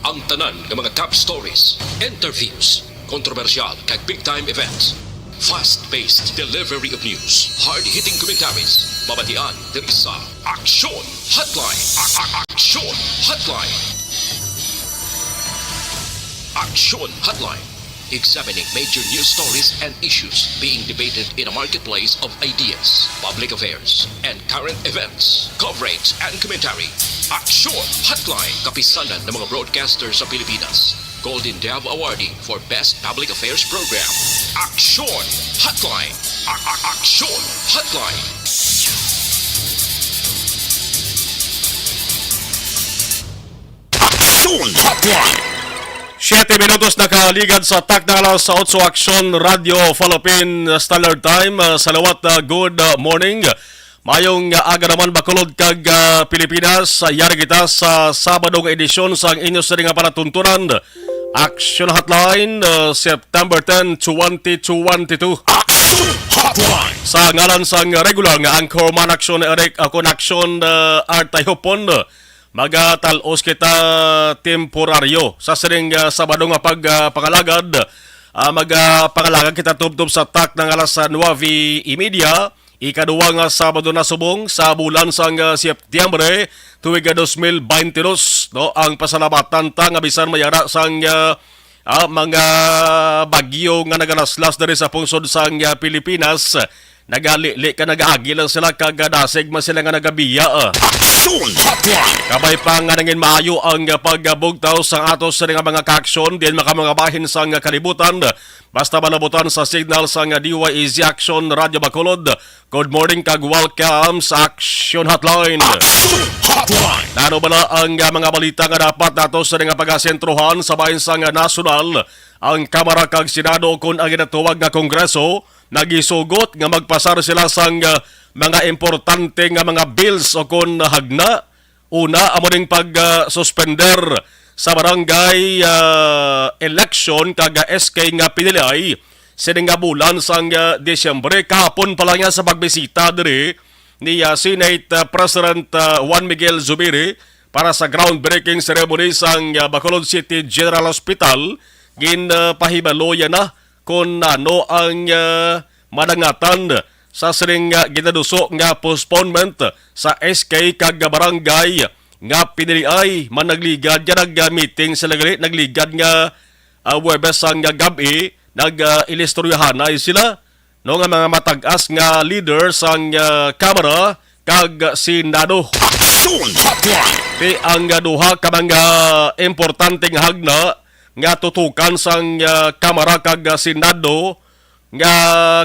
Ang tanan ng mga top stories, interviews, kontrobersyal kag big-time events. Fast-paced delivery of news, hard-hitting commentaries, mabatian ng isa. Aksyon Hotline! Aksyon Hotline! Aksyon Hotline. Examining major news stories and issues being debated in a marketplace of ideas, public affairs, and current events. Coverage and commentary. Aksyon Hotline. Kapisanan ng mga broadcasters sa Pilipinas. Golden Dove Awardee for Best Public Affairs Program. Aksyon Hotline. Aksyon Hotline. Aksyon Hotline. 7 minutos nakaligad sa tak na alas sa 8 Aksyon Radio Philippine Standard Time. Salawat, good morning. Mayong aga naman bakulod kag Pilipinas. Yari kita sa Sabadong edisyon sa inyo sa nga palatuntunan. Aksyon Hotline, September 10, 2022. Aksyon Hotline. Sa ngalan sang regular nga anchorman Aksyon Eric ako Aksyon Artay Hopon. Magatalos kita temporaryo sa siring Sabado nga pagpangalagad. Magpangalagad kita tubtob sa tak ng alas 9:30. Ikaduwa nga Sabado na subong sa bulan sang Setyembre tuig 2022. No, ang pasalamatan ta nga bisan mayara sang mga bagyo nga nagalaslas diri sa pungsod sang Pilipinas. Nagalili ka nagaagi lang sila kagadasig man sila nga nagabiya. Aksyon Hotline. Kabay pa nga nangin maayo ang pagbugtaw sa atos sa mga kaaksyon din makamangabahin sa kalibutan. Basta malabutan sa signal sa DYEZ Action Radio Bacolod. Good morning kag welcome sa Aksyon Hotline. Aksyon Hotline. Nano ba na ang mga balita nga dapat nato sa nga pagasentrohan sa bahin sa nasyonal? Ang Kamara kag Senado kun ang ginatuwag nga Kongreso nagisugot nga magpasar sila sang mga importante nga mga bills o kun hagna. Una, amo ning pag-suspender sa barangay election kag SK nga pinilay sining nga bulan sang Disyembre. Kahapon pa lang yan sa pagbisita diri ni Senate President Juan Miguel Zubiri para sa groundbreaking ceremony sang Bacolod City General Hospital. Ginpahibaloyan na kung ano ang madangatan sa siring ginaduso nga postponement sa SK kag barangay nga piniliay man nagligad ya nag-meeting sila gali nagligad nga Webes ang gabi nag-ilistoryahanay sila no nga mga matag-as nga leaders ang Kamara kag Senado. Aksyon Hotline. Ti ang duha ka mga importanteng hagna nga tutukan sang Kamara kag Senado nga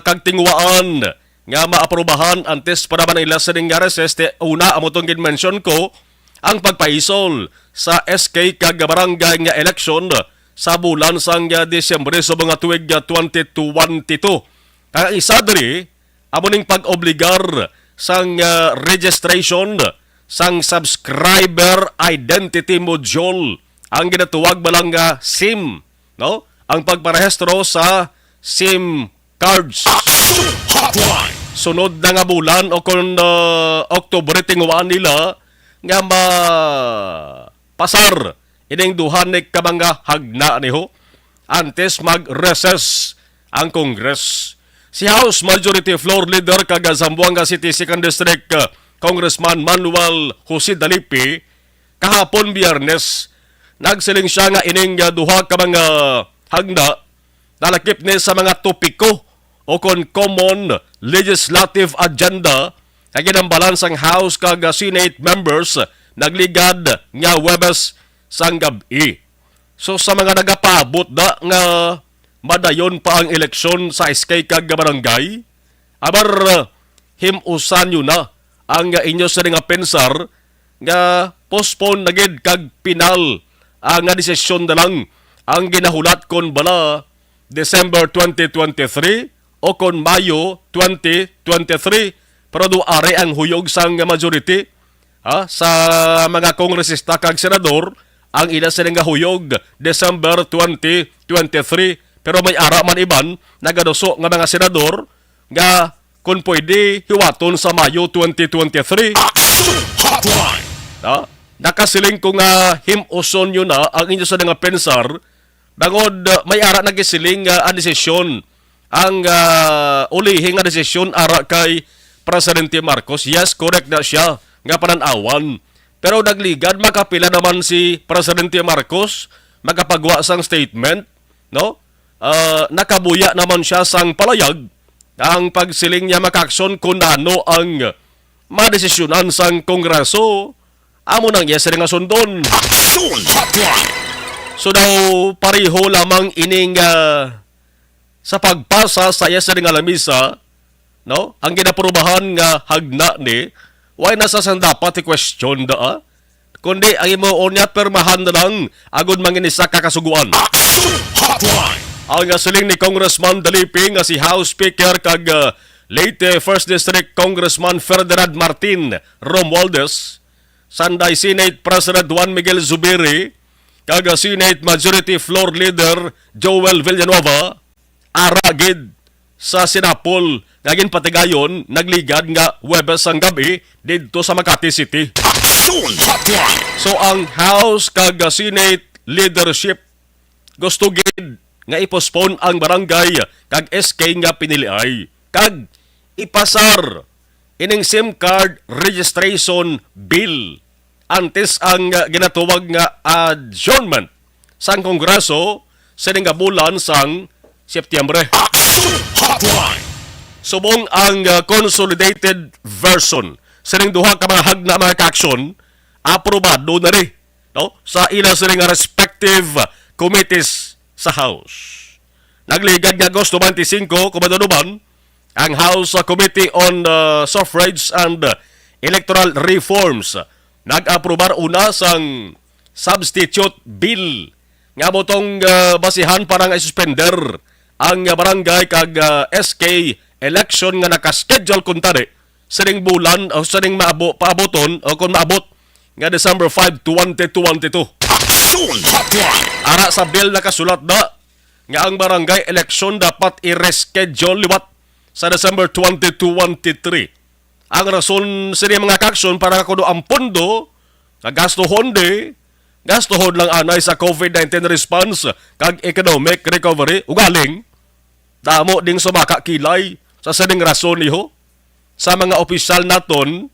kag tingwaan nga maaprobahan antes para man ila sa nga recess. Una amo tong mention ko ang pagpaisol sa SK kag barangay nga election sa bulan sang Disyembre sa mga tuig 2022. Kaya isa diri amo ning pag-obligar sang registration sang subscriber identity module ang ginatuwag balang SIM, no? Ang pagparehistro sa SIM cards. Aksyon Hotline. Sunod na nga bulan o kung Oktubre tingwaan nila nga pasar ining duhan ni ka mga hagna niho antes mag-recess ang Congress. Si House Majority Floor Leader kag Zamboanga City 2nd District Congressman Manuel Jose Dalipi kahapon Biyernes nagsiling siya nga ining duha ka mga hagna nalakip ni sa mga topiko o kon common legislative agenda kag ginambalan sang House kag Senate members nagligad nga Webes sang gabi. So sa mga nagapabot da nga madayon pa ang eleksyon sa SK kag barangay, abar himusan nyo na ang inyo sa nga pensar nga postpone na gid kag pinal ang desisyon na lang ang ginahulat kon bala December 2023 o kon Mayo 2023 pero duare ang huyog sang majority sa mga kongresista kag senador ang ila sila nga huyog December 2023 pero may ara man iban nagaduso nga mga senador nga kung pwede hiwaton sa Mayo 2023. Aksyon Hotline. nakasiling ko nga himuson yun na ang inyo sa nga pensar, bangod may ara nagisiling nga desisyon ang ulihing nga desisyon ara kay Presidente Marcos. Yes, correct na siya nga pananawan. Pero nagligad makapila naman si Presidente Marcos magapagwa sang statement, no? Nakabuya naman siya sang palayag ang pagsiling niya makaksyon kung ano ang madesisyonan sang Kongreso. Amo nang yes nga sundon. Action Hotline. So daw pareho lamang ining sa pagpasa sa yes nga lamisa, no? Ang ginaprobahan nga hagna ni why nasa sang dapat i-question da, kundi ang imo onya permahan na lang agud manginisa kakasuguan. Action Hotline. Ang siling ni Congressman Daliping nga si House Speaker kag Leyte 1st District Congressman Ferdinand Martin Romualdez, Sanday Senate President Juan Miguel Zubiri, kag Senate Majority Floor Leader Joel Villanueva, aragid sa Sinapol ngagin patigayon nagligad nga Huwebes ang gabi didto sa Makati City. Action Hotline. So ang House kag Senate leadership gusto gid nga ipospone ang barangay kag SK nga piniliay kag ipasar ining SIM card registration bill antes ang ginatuwag nga adjournment sang Kongreso sa nga bulan sang Setyembre. Action Hotline. Subong ang consolidated version sa duha ka mga hagna mga kaksyon aprobado na rin, no? Sa ila sa nga respective committees sa House. Nagligad nga Agosto 25, kumadunuban, ang House Committee on Suffrage and Electoral Reforms nag-aprobar una sang substitute bill nga motong basihan para nga suspender ang barangay kag SK election nga nakaschedule kun tani sa ning bulan o sa ning paaboton o kung maabot nga December 5, 2022. Action Hotline. Ara sa bill nakasulat na nga ang barangay election dapat i-reschedule liwat sa December 20, 2023. Ang rason sa mga kaksyon para kuno ang pondo nga gastuhon lang anay sa COVID-19 response kag economic recovery ugaling damo ding sumaka kilay sa sining rason niho sa mga opisyal naton,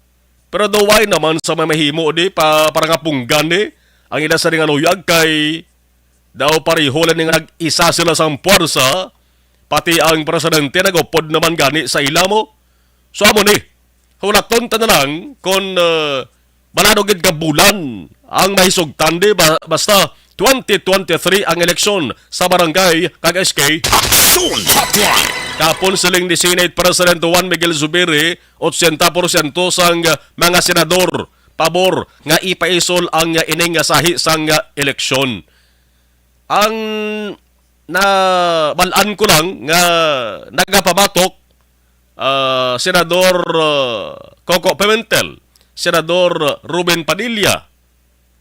pero daway naman sa mga mahimo di para nga punggan ni ang ila sa nga luyag kay daw pareho lang nga nag-isa sila sang puwersa pati ang presidente nagupod naman gani sa ila mo. So amo ni hulaton ta na lang kung balado gid ka bulan ang mahisugtan di basta 2023 ang eleksyon sa barangay kag SK. Action Hotline. Kapon siling ni Senate President Juan Miguel Zubiri, 80% sang mga senador pabor nga ipaisol ang ining sahi sang eleksyon. Ang balaan ko lang nga nagapamatok Senador Coco Pimentel, Senador Ruben Padilla,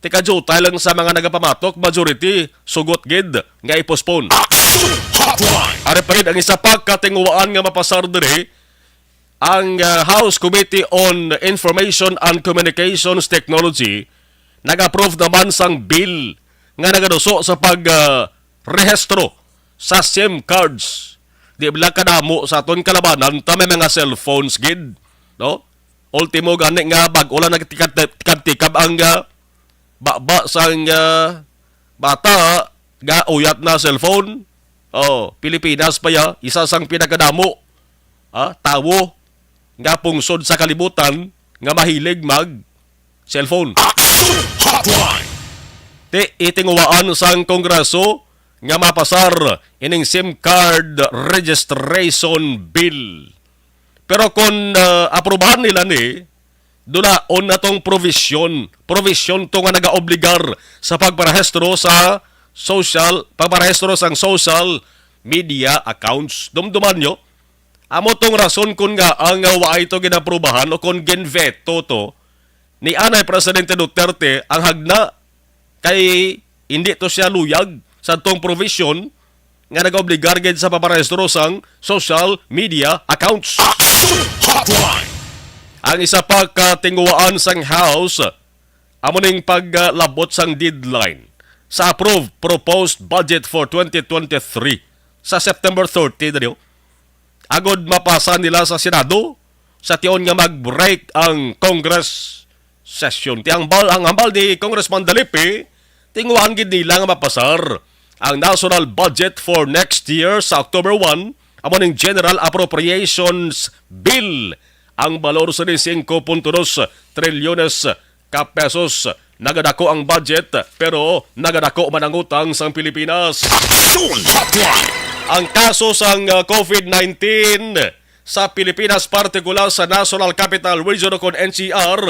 tikadyo lang sa mga nagapamatok, majority sugot gid nga i-postpone. Action Hotline. Ari pa rin ang isa pa katinguwaan nga mapasar diri ang House Committee on Information and Communications Technology nag-approve naman sang bill nga nagaduso sa pag-rehistro sa SIM cards. Di bala kadamo sa aton kalabanan ta may mga cellphones gid, no? Ultimo gani nga bag wala nagtikab ang baba sang bata ga uyat na cellphone. Pilipinas pa ya, isa sang pinakadamo tawo nga pungsod sa kalibutan nga mahilig mag cellphone. Action Hotline. Itinguwaan sang Kongreso nga mapasar ining SIM card registration bill. Pero kung aprobahan nila ni, dulaon na tong provision to nga nagaobligar sa pagparehistro sa pagparehistro sang social media accounts. Dumduman nyo, amo tong rason kung nga ang waay ito ginaprobahan o kung genveto to ni Anay Presidente Duterte ang hagna kay hindi to siya luyag sa tong provision nga nag-obligar gid sa paparehistro sang social media accounts. Action Hotline. Ang isa pa katinguwaan sang House amo ning paglabot sang deadline sa approved proposed budget for 2023 sa September 30 na agod mapasa nila sa Senado sa tiyon nga mag-break ang Congress session. Ang hambal ni Congressman Dalipi, tinguan gid nila nga mapasar ang national budget for next year sa October 1, amo ning General Appropriations Bill. Ang balor sa 5.2 trilyones ka pesos. Nagadako ang budget pero nagadako man ang utang sang Pilipinas. Aksyon Hotline! Ang kaso sang COVID-19 sa Pilipinas, partikular sa National Capital Region o NCR,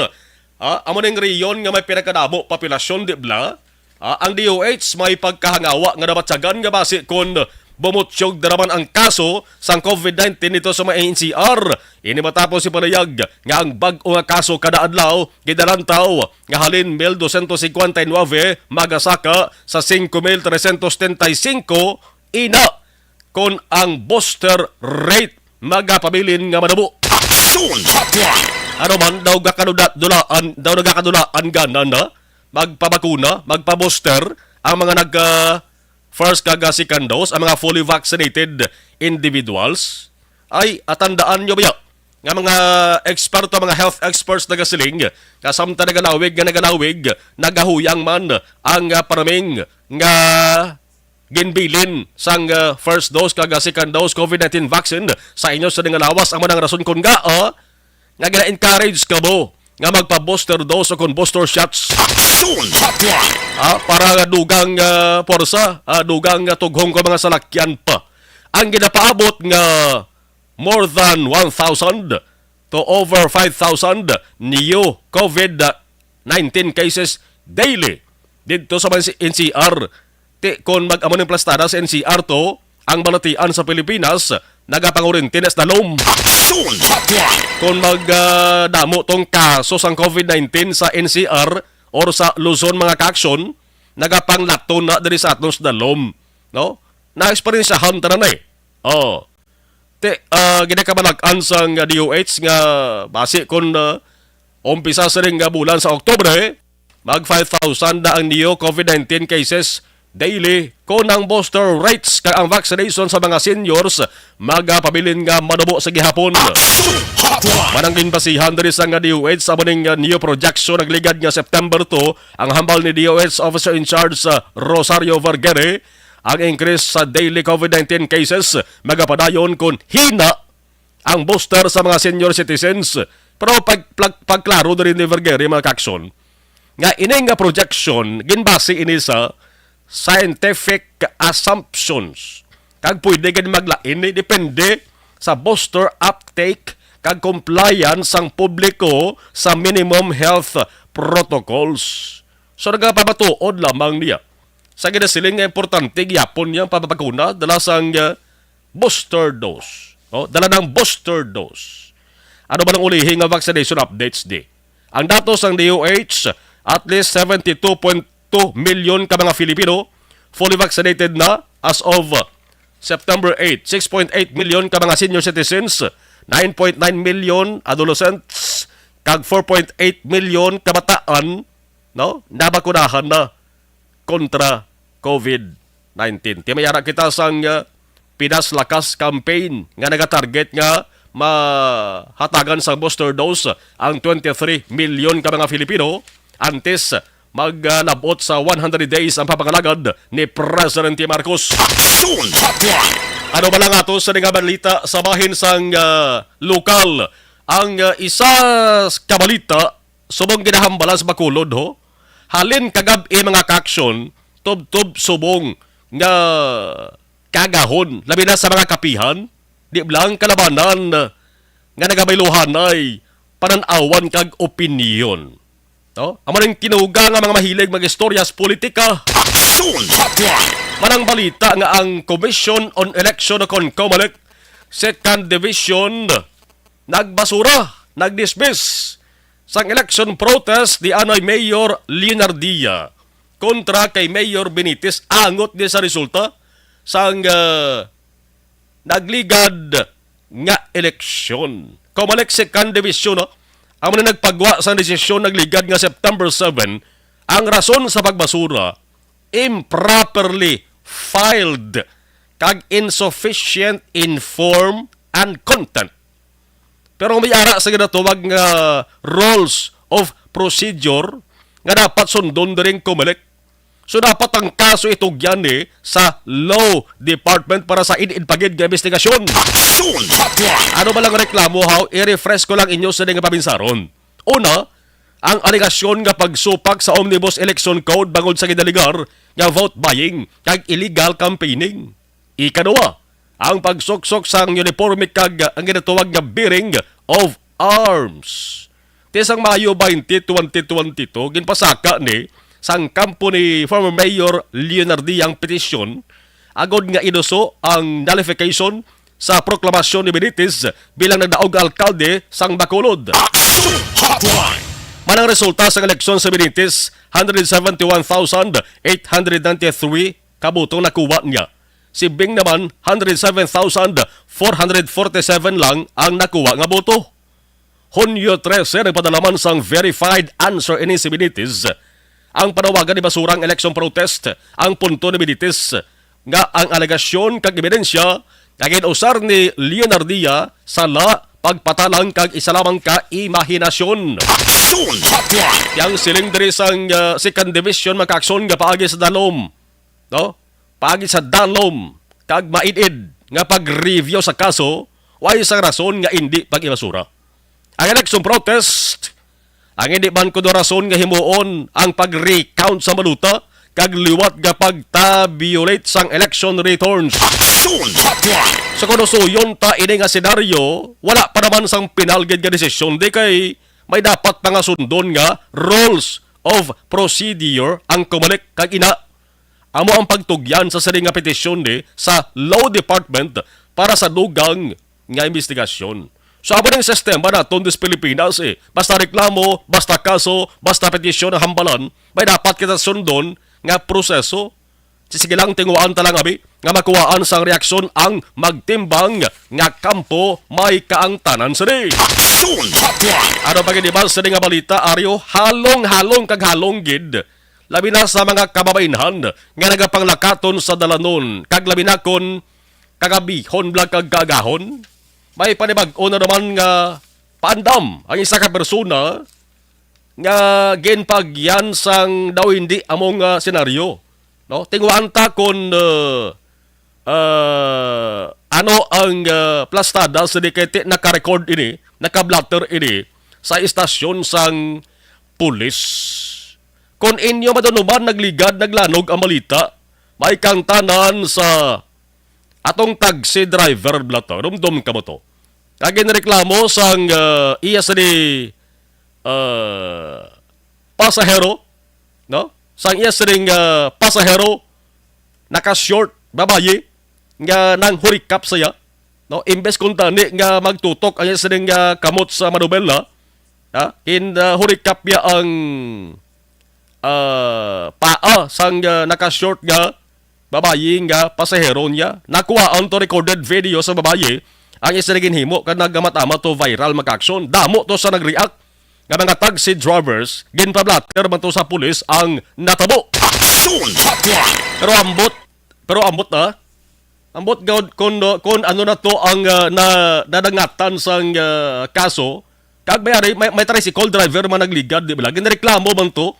amo ning riyon nga may pinakadamo populasyon, di bla? Ang DOH may pagkahangawa nga nabatsagan nga base kon bumutsyog daraman ang kaso sang COVID-19 nito sa mga NCR. Ini matapos si panayag nga ang bag-o nga kaso kada adlaw gidalantaw nga halin 1,259 magasaka sa 5,375 ina kon ang booster rate magapabilin nga madabo. Aksyon Hotline! Ano man daw nagakadulaan ganan na magpabakuna, magpa-booster ang mga first kag second dose, ang mga fully vaccinated individuals, ay atandaan nyo ba nga mga eksperto, mga health experts na gasiling, kasamta nagalawig, nagahuyang man ang paraming nga ginbilin sang first dose kag second dose COVID-19 vaccine sa inyo sa nangalawas. Ang manang rason kung nga gina-encourage ka mo nga magpa-booster dose o kung booster shots. Aksyon Hotline! Para dugang porsa, dugang tughong ko mga salakyan pa. Ang ginapaabot nga more than 1,000 to over 5,000 new COVID-19 cases daily dito sa mga NCR. Kung mag-amo ng plastada sa NCR to, ang balatian sa Pilipinas, nagapangurintinas na lom. Aksyon Hotline! Kung magdamo tong kaso sang COVID-19 sa NCR or sa Luzon mga kaaksyon, nagapanglato na diri sa atnos dalom. No? Na-experiensyahan ta na eh. Ginakabanag-an sang DOH nga base kung umpisa sa ring bulan sa Oktubre, mag 5,000 na ang new COVID-19 cases daily kung ang booster rates kag ang vaccination sa mga seniors magapabilin nga madubo sa gihapon. Manangin basihan diri sa nga DOH sa muning new projection nagligad nga September 2 ang hambal ni DOH Officer in Charge sa Rosario Vergere ang increase sa daily COVID-19 cases magapadayon kung hina ang booster sa mga senior citizens. Pero pagklaro diri ni Vergere mga kakson nga ining nga projection ginbase ini sa scientific assumptions. Kag pwede gani maglain, depende sa booster uptake kag compliance sang publiko sa minimum health protocols. So nagapabatuod lamang niya. Sa ginasiling nga importante, gyapon niyang papapakuna dala sang booster dose. Dala ng booster dose. Ano ba ng ulihin nga vaccination updates di? Ang datos ng DOH, at least 72.2 million ka mga Filipino fully vaccinated na as of September 8. 6.8 million ka mga senior citizens, 9.9 million adolescents, kag 4.8 million kabataan nabakunahan na kontra COVID-19. Timayara kita sang Pinas Lakas campaign nga nagatarget nga mahatagan sa booster dose ang 23 million ka mga Filipino antes maglabot sa 100 days ang papangalagad ni Presidente Marcos. Aksyon Hotline! Ano ba lang ato sa nga balita sa bahin sang lokal? Ang isa kabalita subong ginahambalan sa Bacolod halin kagabi mga kaksyon tub subong nga kagahon labi na sa mga kapihan di blang kalabanan nga nagabayluhan ay pananawan kag opinyon. Amaring kinuga nga mga mahilig mag-istoryas politika. Aksyon Hotline! Manang balita nga ang Commission on Election o COMELEC Second Division nagbasura, nagdismiss sang election protest di anoy Mayor Leonardia kontra kay Mayor Benitez angot di sa resulta sang nagligad nga eleksyon. COMELEC Second Division ang mga nagpagwa sa desisyon nagligad nga September 7, ang rason sa pagbasura improperly filed kag insufficient in form and content. Pero may ara sa ginatawag nga rules of procedure nga dapat sundon na rin kumilik. So dapat ang kaso itugyan sa Law Department para sa inidpagid nga investigasyon. Aksyon Hotline. Ano ba lang reklamo how? I-refresh ko lang inyo sa nga pabinsaron. Una, ang aligasyon nga pagsupak sa Omnibus Election Code bangod sa gidaligar nga vote buying kag illegal campaigning. Ikaduwa, ang pagsuksok sa uniforme kag ang ginatawag nga bearing of arms. Tisang Mayo 20, 2022, ginpasaka ni sang kampo ni former Mayor Leonardi ang petisyon agod nga inuso ang nullification sa proklamasyon ni Benitez bilang nagdaog alkalde sang Bacolod. Aksyon Hotline. Manang resulta sa eleksyon sa Benitez, 171,893 kabutong nakuha niya. Si Bing naman, 107,447 lang ang nakuha nga boto. Hunyo 13, nagpadalaman sang verified answer ini si Benitez. Ang panawagan ni basurang election protest, ang punto ni Benitez nga ang alegasyon kag ebidensya kag usar ni Leonardia sala pagpatalang kag isa lamang ka imahinasyon. Aksyon Hotline. Yang siling diri sang second division makaakson nga paagi sa dalom. No? Paagi sa dalom kag maidid nga pag-review sa kaso way sang rason nga hindi pag-ibasura. Ang election protest ang hindi man kuno rason nga himuon ang pag-recount sa maluta kag liwat nga pagtabulate sang election returns. Aksyon Hotline. So kung suyon ta ini nga senaryo, wala pa naman sang pinalgid nga desisyon di kay may dapat pa nga sundon nga rules of procedure ang kumalik kag ina. Amo ang pagtugyan sa sari nga petisyon sa Law Department para sa dugang nga investigasyon. So abo ng sistema naton des Pilipinas basta reklamo, basta kaso, basta petisyon na hambalan, may dapat kita sundon nga proseso. Sige lang tinguan talang abi nga makuhaan sang reaksyon ang magtimbang nga kampo may kaangtanan sini. Aksyon Hotline. Ano pa gini ba sa nga balita, Aryo? Halong-halong kag halong gid. Labi na sa mga kababainhan nga nagapanglakaton sa dalanon kag labi na kon kagabihon blag kag kagahon. May panibag-o na naman nga paandam ang isa ka persona nga ginpagyan sang daw hindi among senaryo. No? Tinguan ta kung ano ang plastada sa dikete naka-record ini, naka-blatter ini sa istasyon sang pulis. Kung inyo madunuban nagligad, naglanog ang malita, may kang tanan sa atong taxi driver blato, rumdum ka mo to. Kagin reklamo sang iya sa di pasahero, no? Sang iya sa di pasahero naka-short babayi nga nang hurikap saya, no? Imbes kung tani nga magtutok ang iya sa di kamot sa manubela, hurikap ya ang paa sang naka-short nga babayi nga pasahero niya. Nakuha ang to recorded video sa babayi. Ang isa naging himo kad nagamatama to viral mag-action. Damo to sa nag-react nga mga taxi drivers ginpablatter man to sa pulis ang natabo. Aksyon Hotline. Pero ambot na. Ambot gawd kon ano na to ang nadangatan sang kaso. Kag may tricycle driver man nagligad di ba? Ginreklamo man to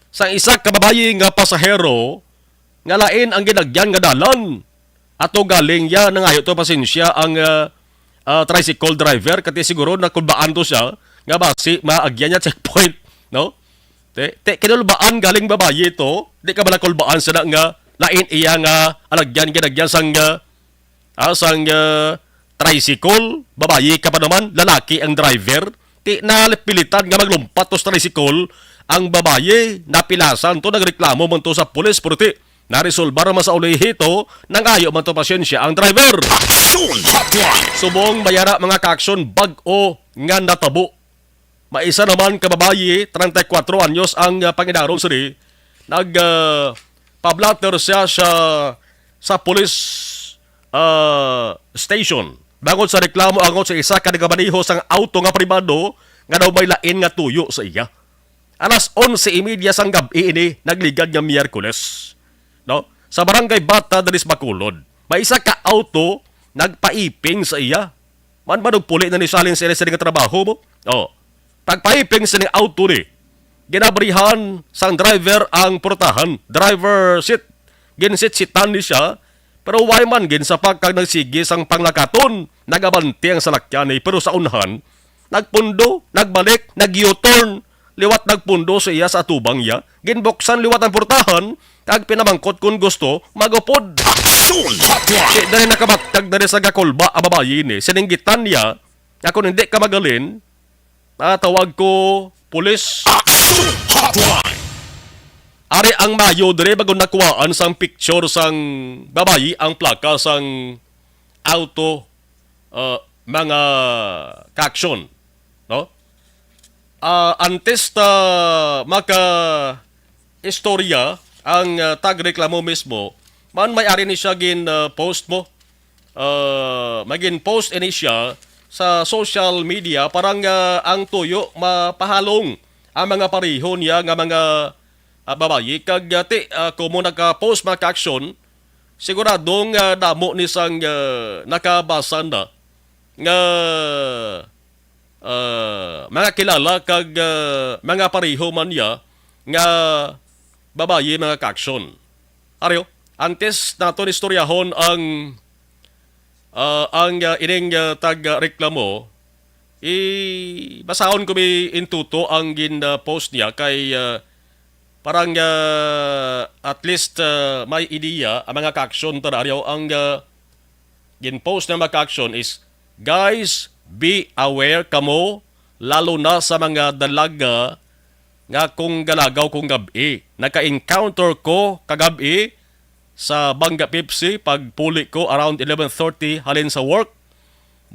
sa isa ka babayi nga pasahero nga lain ang ginagyan nga dalan. Ato galing ya nangayo to pasensya ang tricycle driver kati siguro na kulbaan to siya nga basi maagyan niya checkpoint, no? Kinulbaan galing babayi to, di ka bala kulbaan sa nga lain iya nga alagyan ginagyan sang tricycle, babayi ka pa naman, lalaki ang driver, ti nalipilitan nga maglumpat to sa tricycle, ang babayi napilasan to nagreklamo man to sa pulis purti. Naresolbar man sa ulihi to, nangayo man to pasyensya ang driver. Aksyon Hotline. Subong bayara mga ka-aksyon bag-o nga natabo. Maisa naman kababayi, 34 anyos ang pangidarong siri. Pablatter siya sa police station. Bangod sa reklamo angon sa isa ka nagabaniho sang auto nga pribado nga daw may lain nga tuyo sa iya. Alas 11:30 sang gabi ini nagligad nga Miyerkules. No? Sa barangay Bata dali sa Bacolod, may isa ka auto nagpaiping sa iya. Man ba puli na ni salin sa nga trabaho mo? Oh. Pagpaiping sa ni auto ni, ginabrihan sang driver ang portahan, driver seat. Ginsit-sitan ni siya, pero way man gin sa pagkag nagsigi sang panglakaton, nagabanti ang salakyan ni, pero sa unhan, nagpundo, nagbalik, nag-U-turn, liwat nagpundo sa iya sa atubang iya, ginbuksan liwat ang portahan, kag pinamangkot kung gusto, magupod. Action Hotline. Dahil nakabatag na rin sa gakolba ang babayi ni, sininggitan niya, kung hindi ka magalin, tawag ko, pulis. Action Hotline. Ari ang Mayo dire bago nakuhaan sang picture sang babayi ang plaka sang auto mga kaksyon, no? Antes ta maka istorya ang tagreklamo mismo, man may-ari ni siya gin post mo. Magin post ini siya sa social media parang ang tuyo mapahalong ang mga pareho niya nga mga babayi kag kumo naka-post mga action siguradong damo ni sang nakabasa na nga mga kilala kag mga pareho man niya nga babayi mga action. Aryo, antes naton istoryahon ang ining tag-reklamo, basahon ko may intuto ang gin-post niya kay parang at least may ideya ang mga ka-action tararyo. Ang gin-post ng mga ka-action is, guys, be aware kamo, lalo na sa mga dalaga nga kung galagaw kong gabi. Naka-encounter ko kagabi sa Banga Pepsi pagpuli ko around 11:30 halin sa work.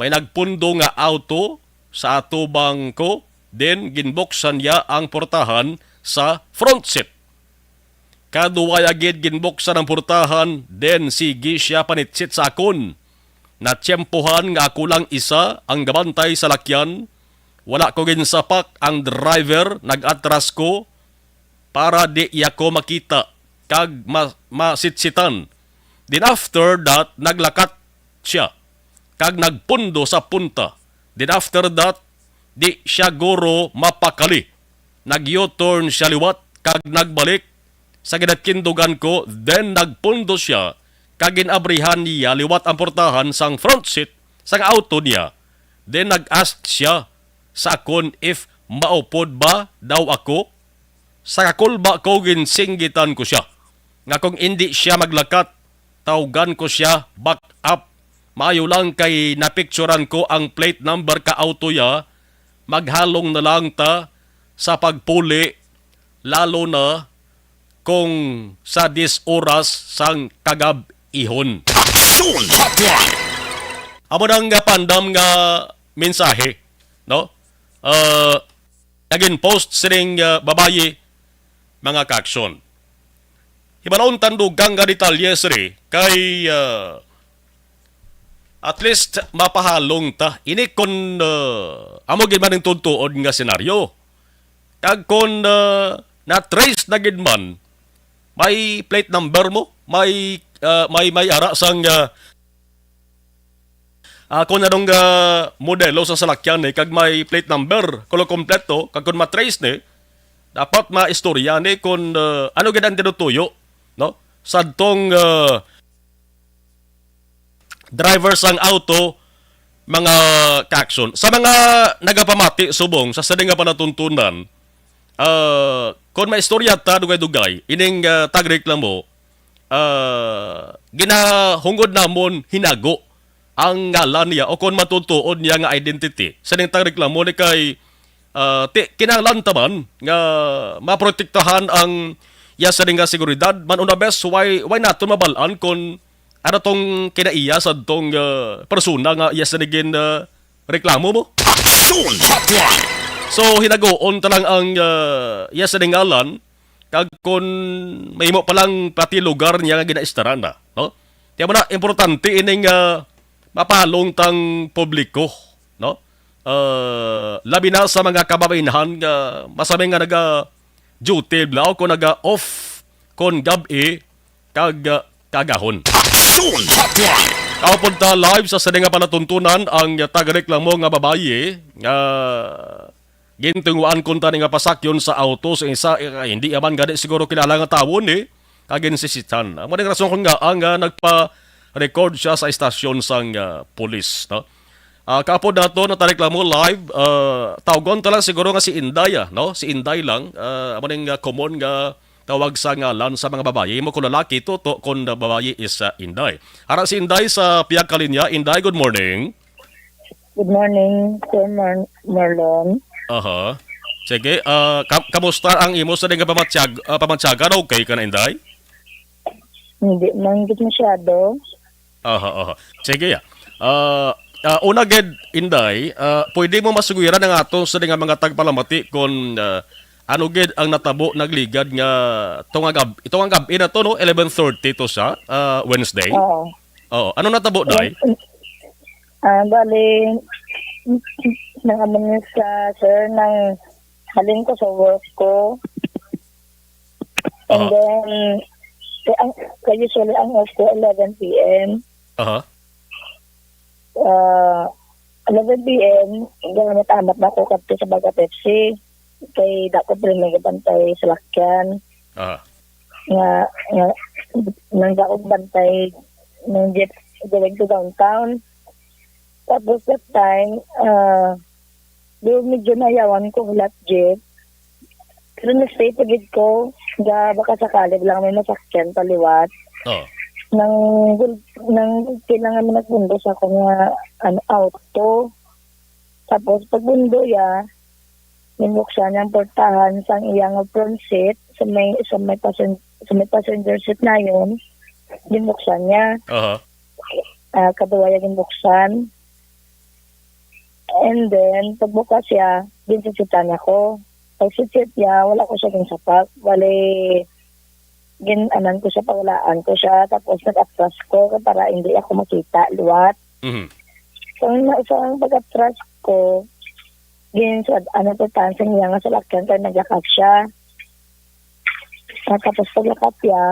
May nagpundo nga auto sa atubang ko, then ginbuksan niya ang portahan sa front seat. Kaduway agid ginbuksan ang portahan, then sige siya panitsit sa akon. Natsyempohan nga ako lang isa ang gabantay sa lakyan. Wala ko ginsapak ang driver, nag-atras ko para di ko makita kag masitsitan. Then after that, naglakat siya kag nagpundo sa punta. Then after that, di siya guro mapakali. Nag-U-turn siya liwat kag nagbalik sa ginatkindugan ko, then nagpundo siya kag ginabrihan niya liwat ang portahan sang front seat sang auto niya. Then nag-ask siya sa akon if maupod ba daw ako. Sa kakulba ko ginsinggitan ko siya nga kung hindi siya maglakat, tawgan ko siya back up. Maayo lang kay napicturan ko ang plate number ka auto ya, maghalong na lang ta sa pagpuli, lalo na kung sa 10 oras sang kagab-ihon. Action Hotline. Amo nang pandam nga mensahe, no? Naging post sining babayi mga ka-action. Hibalon tandugang nga detalye siri kay at least mapahalong ta. Ini kon amo gid man ang tuntuon nga senaryo. Kag kon na-trace na gid man, may plate number mo, may ara sang kung anong modelo sa salakyan kag may plate number, kulo kompleto, kag kung matrace ni, dapat maistorya ni kung ano gid ang tinutuyo, no? Sadtong driver sang auto, mga ka-action. Sa mga nagapamati subong, sa sading nga panatuntunan, kung maistorya ta dugay-dugay, ining tagreklamo, ginahungod namon hinago ang ngalan niya o kung matutuon niya nga identity. Sa ning tagreklamo ni kay kinahanglan taman nga maprotektahan ang sa ning seguridad. Man una best, why naton mabalaan kung ano tong kinaiya sa tong persona nga sa naging reklamo mo? Action Hotline. So hinagoon talang ang sa ning ngalan kag kung may mo palang pati lugar niya nga ginaistaran na, no? Tiyan mo na, importante ining mapalong tang publiko, no? labi na sa mga kababainhan nga masabi nga naga-duty blaw ko naga-off kon gabi kag kagahon. Aksyon Hotline. Kapunta live sa nga palatuntunan ang taga-reklamo nga babaye nga gintunguan kunta nga pasakyon sa auto sa isa hindi aman gani siguro kilala nga tawo ni kagin sisitan. Amo ding rason kun nga ang nagpa-record siya sa istasyon sang pulis, no? Kapod nato na tareklamo live, tawgon ta lang siguro nga si Inday, no? Si Inday lang, amo ding common nga tawag sa ngalan sa mga babaye. Mo kung lalaki to kung babaye is Inday. Ara si Inday sa piyag kalinya. Inday, good morning. Good morning, Sir Marlon. Aha. Sige, kamusta ang imo sa nga pamatsyagan? Okay ka na, Inday? Hindi manggit masyado. Aha. Sige, una ged, Inday, pwede mo masugiran ng ato sa mga tagpalamati kung ano gid ang natabo nagligad nga itong gabi na to, no? 11:30 to sa Wednesday. Oo. Oo. Ano natabo, Day? Bali, nangaman sa sir nang halin ko sa work ko. And then, usually ang off ko 11 p.m. Aha. 11 p.m. gamit amat na ako kapti sa Baga Pepsi. Kay dako pa rin nagbantay sa lakyan. Aha. Nang dako bantay ng jeep going to downtown. Tapos that time, doon medyo nayawan ko hulat jeep. Pero nag-stay pagid ko, baka sakali lang may nasakyan paliwat. Oh. Nang kailangan mo nagbundo sa akong auto. Tapos pagbundo ya, minuksan niyang portahan sa iyang front seat sa may passenger seat na yun. Binuksan niya. Aha. Kaduwaya binuksan. And then, pagbukas siya, binsisitan ako. Pag sit niya, wala ko siya ng sapak. Bali, ginanan ko siya, pawalaan ko siya. Tapos nag-atras ko para hindi ako makita, luwat. Mhm. So, ang pag-atras ko, to tansing niya nga sa lakyan kaya naglakap siya. Tapos paglakap niya,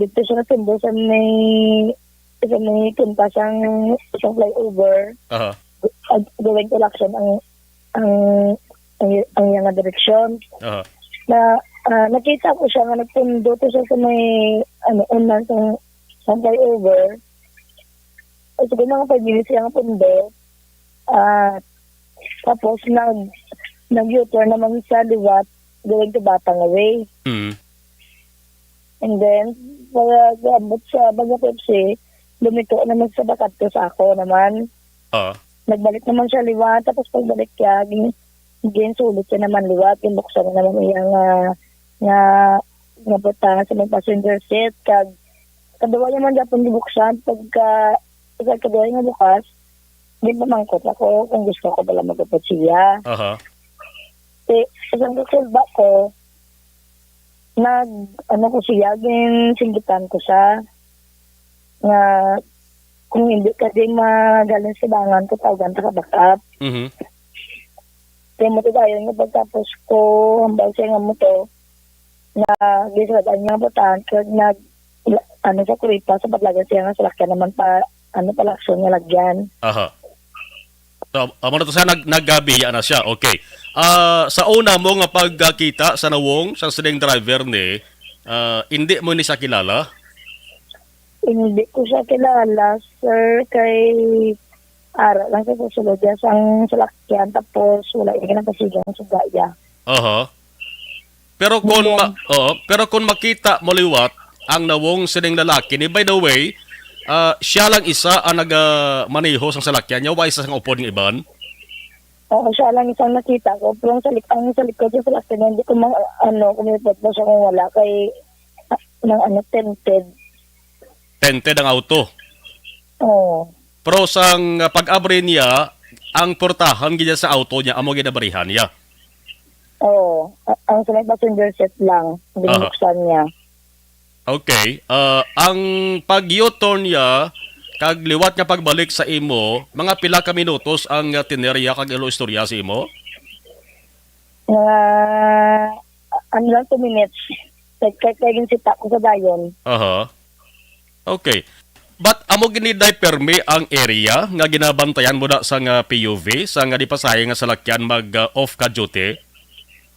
dito siya natundo sa may punta siyang flyover. Aha. Gawing collection ang iyang direksyon. Aha. Nakita ko siya nga nagpundo to siya sa may unan sa flyover. At siguro nga 5 minutes siya nga pundo. Tapos nag-U-turn naman sa liwat going to Batang Away. Mhm. And then, pag-abot sa Baga Pepsi, lumito naman sa bakat ko sa ako naman. Nagbalik naman siya liwat, tapos pagbalik siya, ginsulit siya naman liwat, ginbuksan na naman iyang nga butang sa may passenger seat. Kadawa naman Japon gibuksan, pagka kadawa nga bukas, di ba mangkot ako kung gusto ko pala magupot siya. Aha. Isang kasulba ko, ko siya, singgitan ko siya, nga kung hindi ka din magaling sa bangan ko, tawagan ka bakap. Mhm. Kaya mo tayo nga pagtapos ko, hambal siya nga mo to, na giswadan niya butaan, kaya sa kuripa, sa paglagan siya nga sa lakyan naman palaksyon nga lagyan. Aha. So, amo na to siya naggabi na siya. Okay. Sa una mo nga pagkita sa nawong sa sining driver ni, hindi mo ni siya kilala? Hindi ko siya kilala, sir, kay ara lang sa susunod niya sang salakyan, tapos wala yung napasigang sa gaya. Aha. Pero kung makita mo liwat ang nawong sining lalaki ni, by the way, siya lang isa ang nag-maneho sa salakyan niya, wa isa sang upod ng iban? Oo, siya lang isang nakita ko. Pero ang sa likod yung salakyan, hindi ko kumipot mo siya kung wala kay tinted. Tented ang auto. Oo. Pero sang pag-abri niya, ang portahan gina sa auto niya, amo ginabarihan niya. Oo. Ang sa may passenger seat lang, binuksan niya. Okay. Ang pag-U-turn niya Kag liwat nga pagbalik sa imo, mga pila ka minutos ang tinerya kag ilo istorya sa imo? Mga, ano lang, 2 minutes. Kaya yung sita ko sa dayon. Aha. Okay. But amo giniday permi ang area nga ginabantayan mo na sa nga PUV sa nga di pasahe nga salakyan mag off ka duty?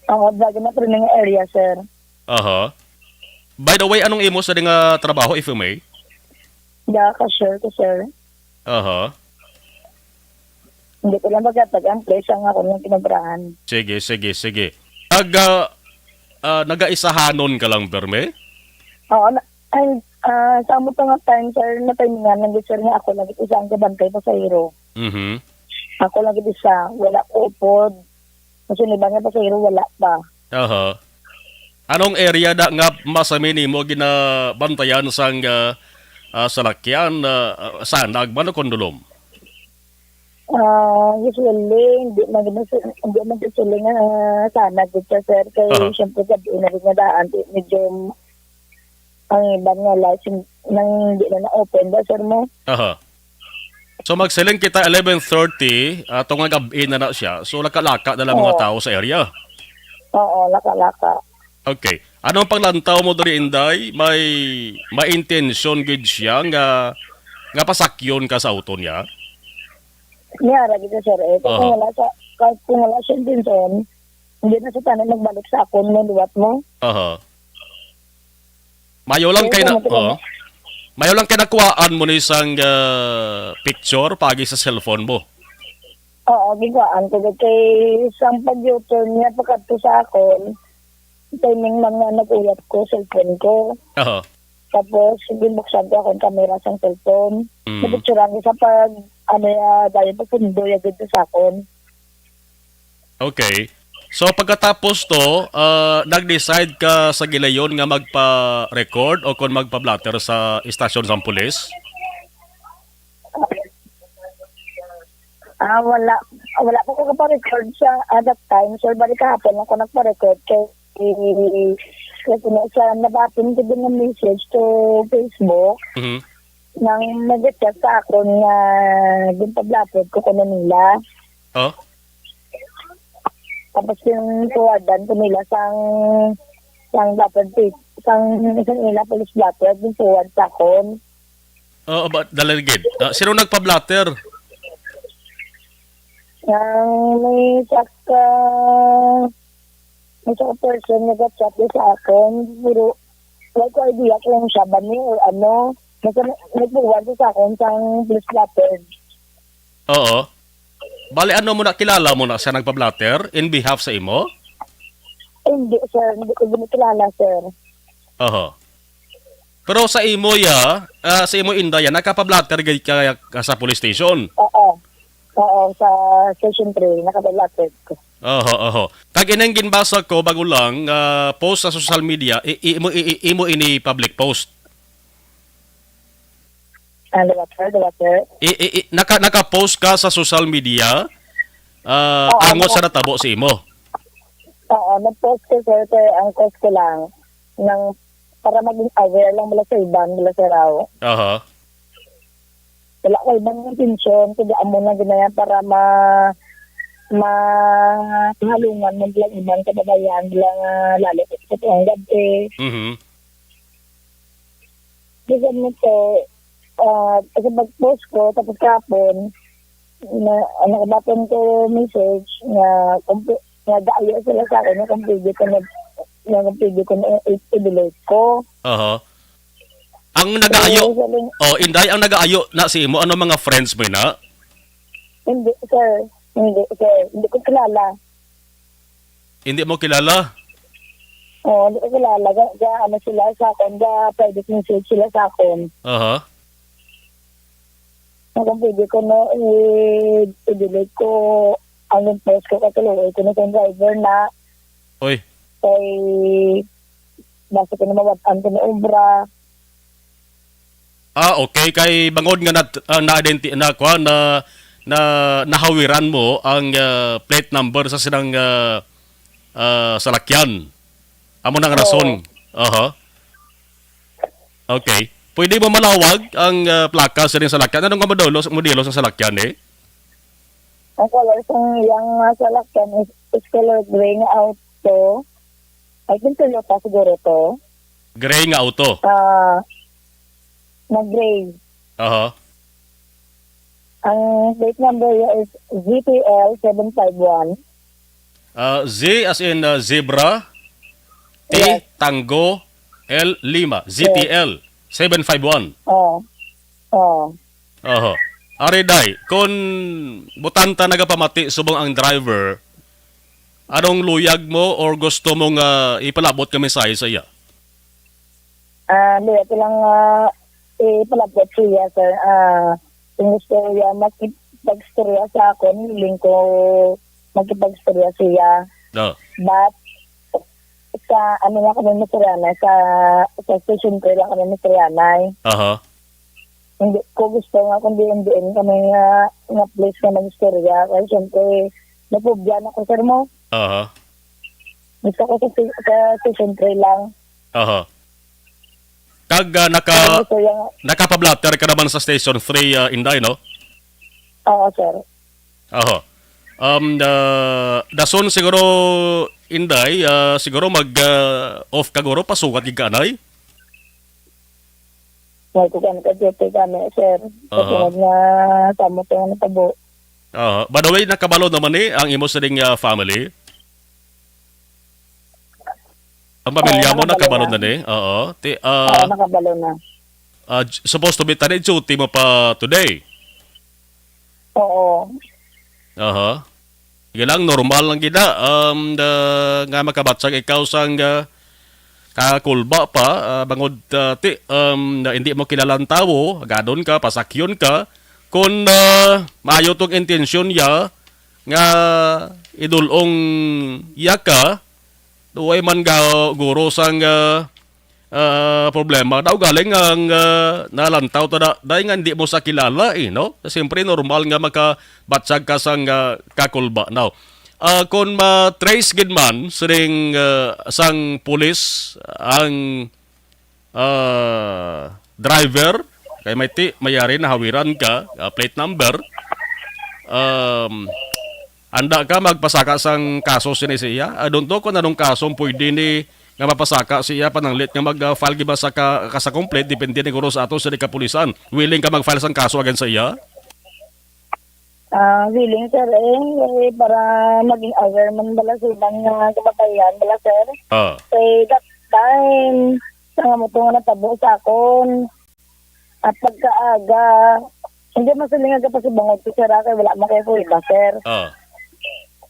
Ang dagan na training area, sir. Aha. By the way, anong imo sa di nga trabaho if you may? Da ka sure ko, sir. Aha. Hindi ko lang magkatag ang place ang ako ng kinabrahan. Sige, sige, sige. Nagaisahanon ka lang, Berme? Oo, sa mo nga time, sir, na time nga, sir nga ako lagi isa ang kabantay pa sa hero. Mhm. Ako lagi isa, wala ko upod. Kasi niba nga pa sa hero, wala pa. Aha. Anong area da nga masamin mo ginabantayan sang salakyan sanag man o kondulom? Usually, hindi man usually nga sana dito, sir. Kaya siyempre gabi na rin nga daan. Medyo ang ibang nga license nang hindi na na-open ba, sir mo? Aha. So magsiling kita 11:30 atong nga gabi na siya. So lakalaka na lang mga tao sa area. Oo, laka-laka. Okay. Anong panglantaw mo diri Inday? May intention gid siya nga pasakyon ka sa auto niya? Niyara gito, sir. Kahit kung wala siya din, sir, hindi na sa tanan magbalik sa akon mo, liwat mo. Aha. Mayo lang kay na Mayo lang kay nakuhaan mo ni isang picture pagi sa cellphone mo. Oo, gigwaan ko. Kay isang pag-U-turn niya pagkato sa akon, timing mga nag-uyat ko, cellphone ko. Aha. Tapos, binuksan ko akong kamera sa cellphone. Mm. Napicturean ko sa dahil pagpundo yung dito sa akon. Okay. So pagkatapos to, nag-decide ka sa gilayon nga magpa-record o kung magpa-blatter sa istasyon sa pulis? Wala po ko pa-record sa at that time. So, balik kahapon ako nagpa-record kasi sa nabatin ko din ng message to Facebook. Mhm. Nang nag-chat sa akon nga din pa-blatter ko ko nila. Oh? Tapos yung forwardan ko nila sang blatter tape. Isang nila police blatter, yung forward sa akon. Oo, ba daligid. Sino nagpa-blatter? May saka person nag-chat sa akin. Pero wala ko idea kung siya ba niya or ano. Nag-forward sa akin sang police blatter. Oo. Bali, ano mo na, kilala mo na siya nagpa-blatter in behalf sa imo? Hindi, sir. Hindi ko ginikilala, sir. Oo. Pero sa imo sa imo Inday, nakapa-blatter ka sa police station? Oo. Oo, sa session 3, nakapag-blatter ko. Oho. Kag inang ginbasa ko bago lang post sa social media, imo ini public post. The water. Naka-post ka sa social media ango sa natabo si imo. Oo, nag-post ko, sir. Ang post ko lang para maging aware lang mula sa iban, mula sa raw. Oho. Wala ko ibang intensyon, kundi amo na ginaya para mahalungan mo bilang ibang kababayan, bilang lalo sa tuwang gabi. Mhm. Kasi mo to, kasi mag-post ko, tapos kapon, nakabaton ko message na daayo sila sa akin, na kumpige ko na i-delete ko. Oho. Ang nagaayo, Inday, ang nagaayo na si imo, ano mga friends mo na? Hindi, sir. Hindi ko kilala. Hindi mo kilala? Oo, hindi ko kilala. Ano sila sa akin, private message sila sa akin. Oho. Kung pwede ko na i-delete ko ang post ko katuloy ko na sa driver na Oy. kay basta ko na mawatan ko na obra. Okay, kay bangod nga nahawiran mo ang plate number sa sinang salakyan. Amo nang rason. Oho. Okay. Pwede mo malawag ang plaka sa ring salakyan? Anong modelo sa salakyan eh? Ang color ng yung salakyan is color gray nga auto. I think Toyota siguro to. Gray nga auto. Na gray. Aha. Ang plate number niya is ZPL 751. Z as in zebra, T, Yes. Tango, L, Lima. ZTL 751. Oh. Aha. Ariday, kung butanta nagapamati subong ang driver, anong luyag mo or gusto mong ipalabot kami sa iya? Ito lang ipalabot siya, sir. Kung gusto niya makipag-storya sa akin, hiling ko makipag-storya siya. No. But, sa ano nga kami Mistriana, sa station ko lang kami Mistriana. Aha. Hindi ko gusto nga kung diin kami nga place na mag-storya. Kasi siyempre, napubyan ako, sir mo. Aha. Gusto ko sa station 3 lang. Aha. Kag Gusto yung, nakapablatter ka naman sa Station 3 Inday, no? oo, sir. Aha. Dason siguro Inday, siguro mag-off ka guro, pasukat yung kanay. May kukan ka duty kami, sir. Kasunod nga tamo ko nga natabo. By the way, nakabalo naman ang imo sa ding family. Ang pamilya mo nakabalo na ni. Oo. Nakabalo na. Supposed to be tani duty mo pa today. Oo. Aha. Sige lang, normal lang gina. Nga makabatsag ikaw sang kakulba pa, bangod na hindi mo kilalang tao, gadon ka, pasakyon ka, kung maayo tong intensyon niya, nga idulong iya ka, duway man guro sang problema, daw galing ang nalantaw tada, dahil nga hindi mo sa kilala no? Siyempre normal nga makabatsag ka sang kakulba. Now, kung ma-trace gid man siring sang pulis ang driver kay mayari na hawiran ka plate number anda ka magpasaka sang kaso siya. I don't know kung anong kasong pwede ni nga mapasaka siya pananglit nga mag-file giba sa sa complete depende ni guro sa ato sa kapulisan. Willing ka mag-file sang kaso against sa iya? Willing, sir, para maging aware man bala sa ibang kamatayan bala, sir. That time, sa nga mo ito nga natabo sa akon, at pagkaaga, hindi masalinga ka pa si Bangod, sir, kaya wala mo kayo po iba, sir.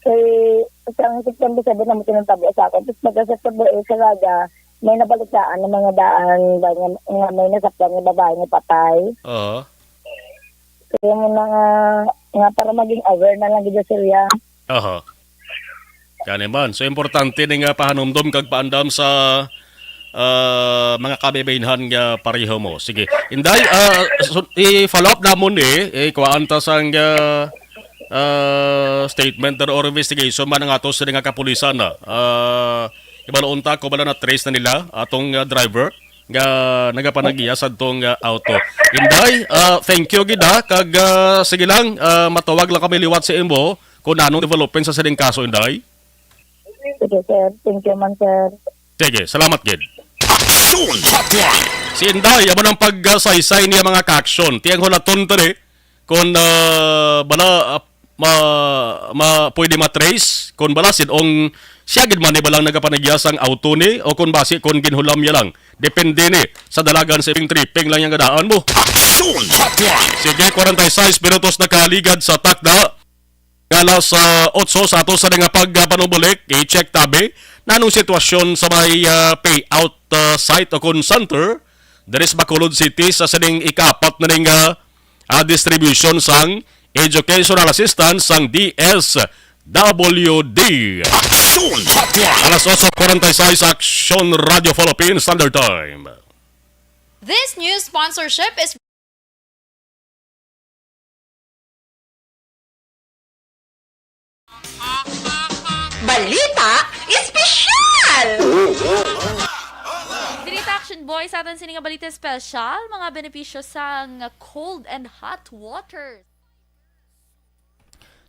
Sa September 7 na mo tinatabo sa akon, tapos pagka-September 8 sa raga, may nabalitaan ng mga daan, nga may nasaktan ng babae ng patay. Kaya mo na nga para maging aware na lang gid siya. Aha. Yan man. So importante ni nga pahanumdom kag paandam sa mga kabibaynhan nga pareho mo. Sige. Inday, i-follow up namon kuhaan ta sang statement or investigation man ang ato sa nga kapulisan na. Ibaloon ta ko bala na trace na nila atong driver nga nagapanagiya sa tong auto. Inday, thank you gida kag sige lang matawag lang kami liwat sa imo kung anong development sa sining kaso, Inday. Sige, sir. Thank you man, sir. Sige, salamat gid. Action Hotline. Si Inday, amo nang pagsaysay niya mga ka-action. Tiyang hulaton to kung bala pwede matrace kung bala sinong siya gid man balang nagapanagya sang auto ni o kung basi kung ginhulam niya lang. Depende ni sa dalagan sa tripping lang yung gadaan mo. Action Hotline. Sige, 46 minutos na kaligad sa takda. Gala sa 8 sa ato sa nga pagpanubulik, i-check tabi na anong sitwasyon sa may payout site o kung center. There is Bacolod City sa sining ikapat na ning distribution sang educational assistance sang DSWD. Action Hotline. Alas 8:46 Action Radio Philippines Standard Time. This news sponsorship is Balita Espesyal! Balita Action Boy, sa atin sining nga balita special, mga benepisyo sa nga cold and hot water.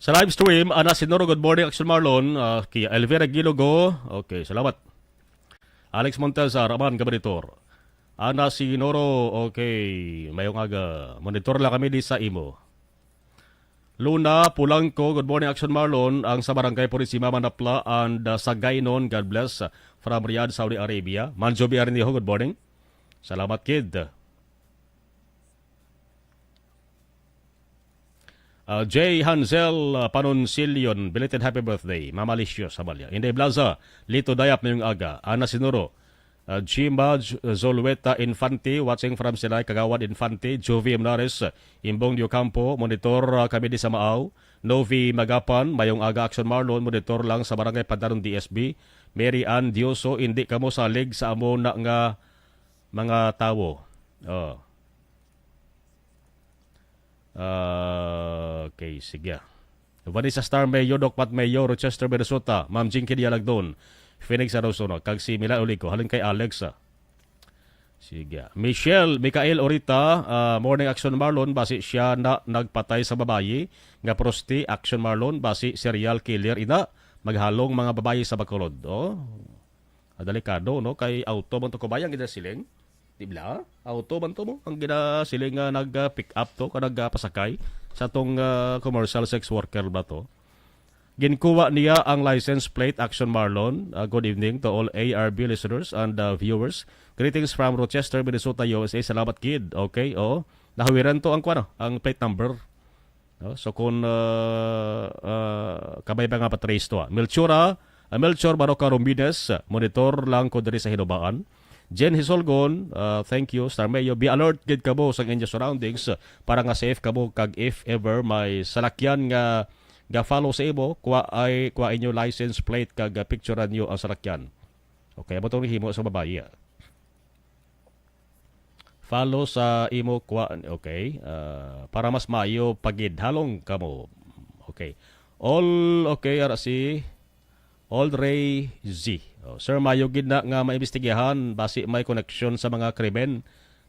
Sa live stream, Ana Sinoro, good morning, Action Marlon. Kay Elvira Gilogo, okay, salamat. Alex Montezar, Aman, Gabanitor. Ana Sinoro, okay, mayong aga. Monitor lang kami di sa imo. Luna Pulangko, good morning, Action Marlon. Ang sa barangay Purisima, Manapla, and sa Gainon, God bless, from Riyadh, Saudi Arabia. Manjobi Arniho, good morning. Salamat, kid. J. Hansel Panoncilion, belated happy birthday. Mama Licious, Sabalya. Inday Blaza, Lito Dayap na yung aga. Ana Sinuro, Jimba Zolweta Infante, watching from Silay, Kagawad Infante. Jovi Mnares, Imbong Dio Campo, monitor kami di sa Maaw. Novi Magapan, mayong aga, Action Marlon, monitor lang sa Barangay Pandaron DSB. Mary Ann Dioso, hindi kamo salig sa amo na nga mga tawo. Okay, sige. Vanessa Star Mayo, Dokpat Mayo, Rochester, Minnesota, Ma'am Jinky Dialagdon, Phoenix, Arizona, kag si Mila Ulico, halin kay Alexa. Sige. Mikael Orita, Morning Action Marlon, basi siya na nagpatay sa babayi, nga prosti, Action Marlon, basi serial killer ina, maghalong mga babayi sa Bacolod. Delikado, no? Kay auto man to kubayang ina siling. Dibla, auto man to mo ang ginasiling nga nag-pick up to ka nagpasakay sa tong commercial sex worker ba to. Ginkuha niya ang license plate, Action Marlon. Good evening to all ARB listeners and viewers. Greetings from Rochester, Minnesota, USA. Salamat, kid. Okay, nahawiran to ang ang plate number. So kung kabay pa nga patrace to. Melchor Baroka Romines, monitor lang ko diri sa Hinubaan. Jen Hisolgon, thank you. Star Mayo, be alert gid kamo sa inyong surroundings para nga safe kamo kag if ever may salakyan nga follow sa imo, kuha inyo license plate kag picturean nyo ang salakyan. Okay, amo tong himo sa babae. Follow sa imo kuha, okay, para mas maayo pagid halong kamo. Okay. Ara si All Ray Z. Sir, mayo gid na nga maimbestigahan basi may koneksyon sa mga krimen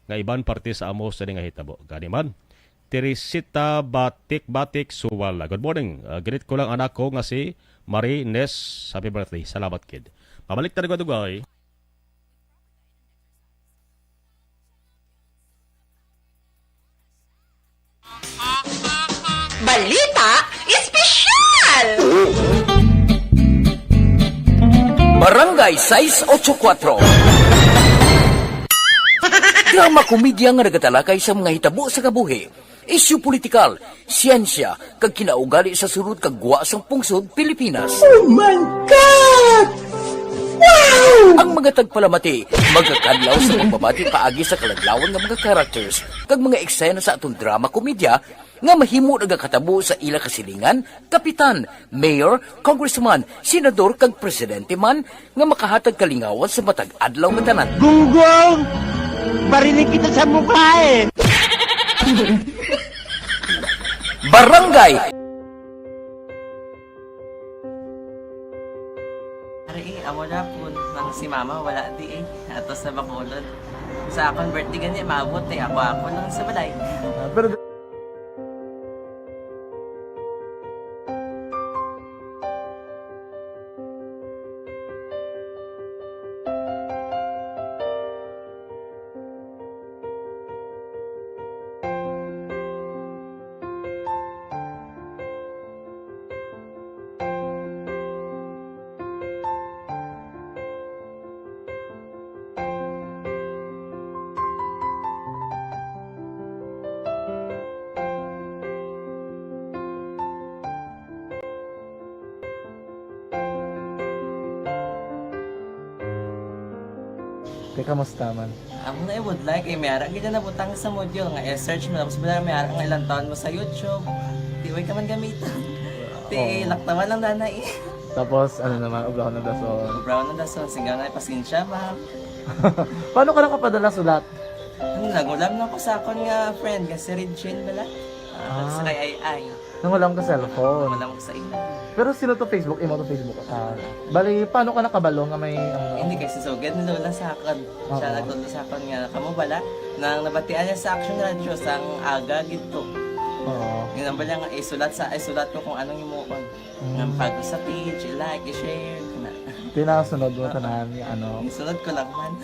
nga iban parte sa amo sa nga hitabo. Gani man. Teresita Batik Suwala. Good morning. Greet ko lang anak ko nga si Marie Nes. Happy birthday. Salamat, kid. Pabalik tayo dugay. Balita Espesyal! Barangay 684. Drama komedya nga nagatalakay sa mga hitabo sa kabuhi. Isyu politikal, siyensya, kag kinaugali sa surut kag guwa sang pungsod Pilipinas. Oh my God! Wow! Ang mga tagpalamati, magkakadlaw sa pagbabati paagi sa kalaglawan ng mga characters kag mga eksena sa atong drama komedya nga mahimo nagakatabo sa ila kasilingan, kapitan, mayor, congressman, senador kag presidente man nga makahatag kalingawan sa matag adlaw nga tanan. Gunggong! Barinig kita sa mukha eh! Barangay! Ari, amo na po nang si mama wala di eh. Atos na Bacolod. Sa akong birthday ganyan, maabot eh. Ako lang sa balay. Pero kamusta man? Ako na would like eh, mayara kita na butang sa module nga search mo tapos bala mayara nga ilang taon mo sa YouTube. Di ka man gamitan. Di laktaman lang nanay eh. Tapos, ano naman, ubraw ng dason. Brown na dason, sigaw na pasensya ma'am. Paano ka nakapadala sulat? Nagulam na ko sa akon nga friend, kasi Regine bala. Sa kay ay. Nang wala ka cellphone. Wala mo sa ina. Pero sino to Facebook? Imo to Facebook. Bali, paano ka nakabalo nga may... Hindi kasi sugad ni Lola sa akin. Siya nagtulong sa akin nga, kamo bala, nang nabatian niya sa Action Radio sang aga gito. Oo. Ganun ba nga, isulat ko kung anong imukon. Nga pag sa page, i-like, i-share. Tinasunod mo tanan yung ano. Isunod ko lang man.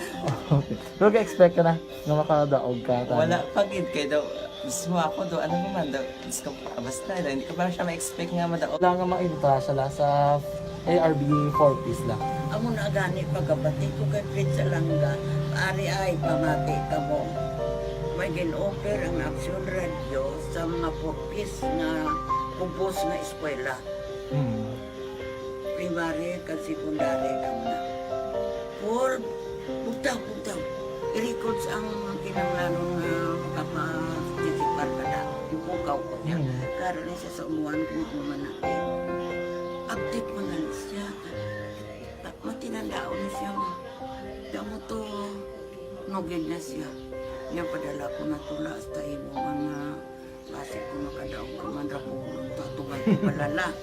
Okay. Pero ka-expect ka na na makadaog ka. Wala, pagid kayo daw. Gusto mo ako daw, ano naman daw. Gusto ko, basta daw, hindi ko parang siya ma-expect nga madaog. Wala nga ma-intra siya sa ARB 4-piece lang. Amo na gani pagkabati ko kay Fred sa langga, ari ay pamati ka mo. May gin-offer ang Action Radio sa mga purpose na kumpos na eskwela. Primary kag secondary ka na. For butaw. I-records ang kinanglanon na makapasisikpar ka na. Ipukaw ko niya. Karoon niya siya sa umuwan kung umanakit. Update mo na siya. Matinandao na siya. Damo to, nugid na siya. Niya padala ko na tula hasta imo mga base ko makadaong kamandra po tatugan ko balala.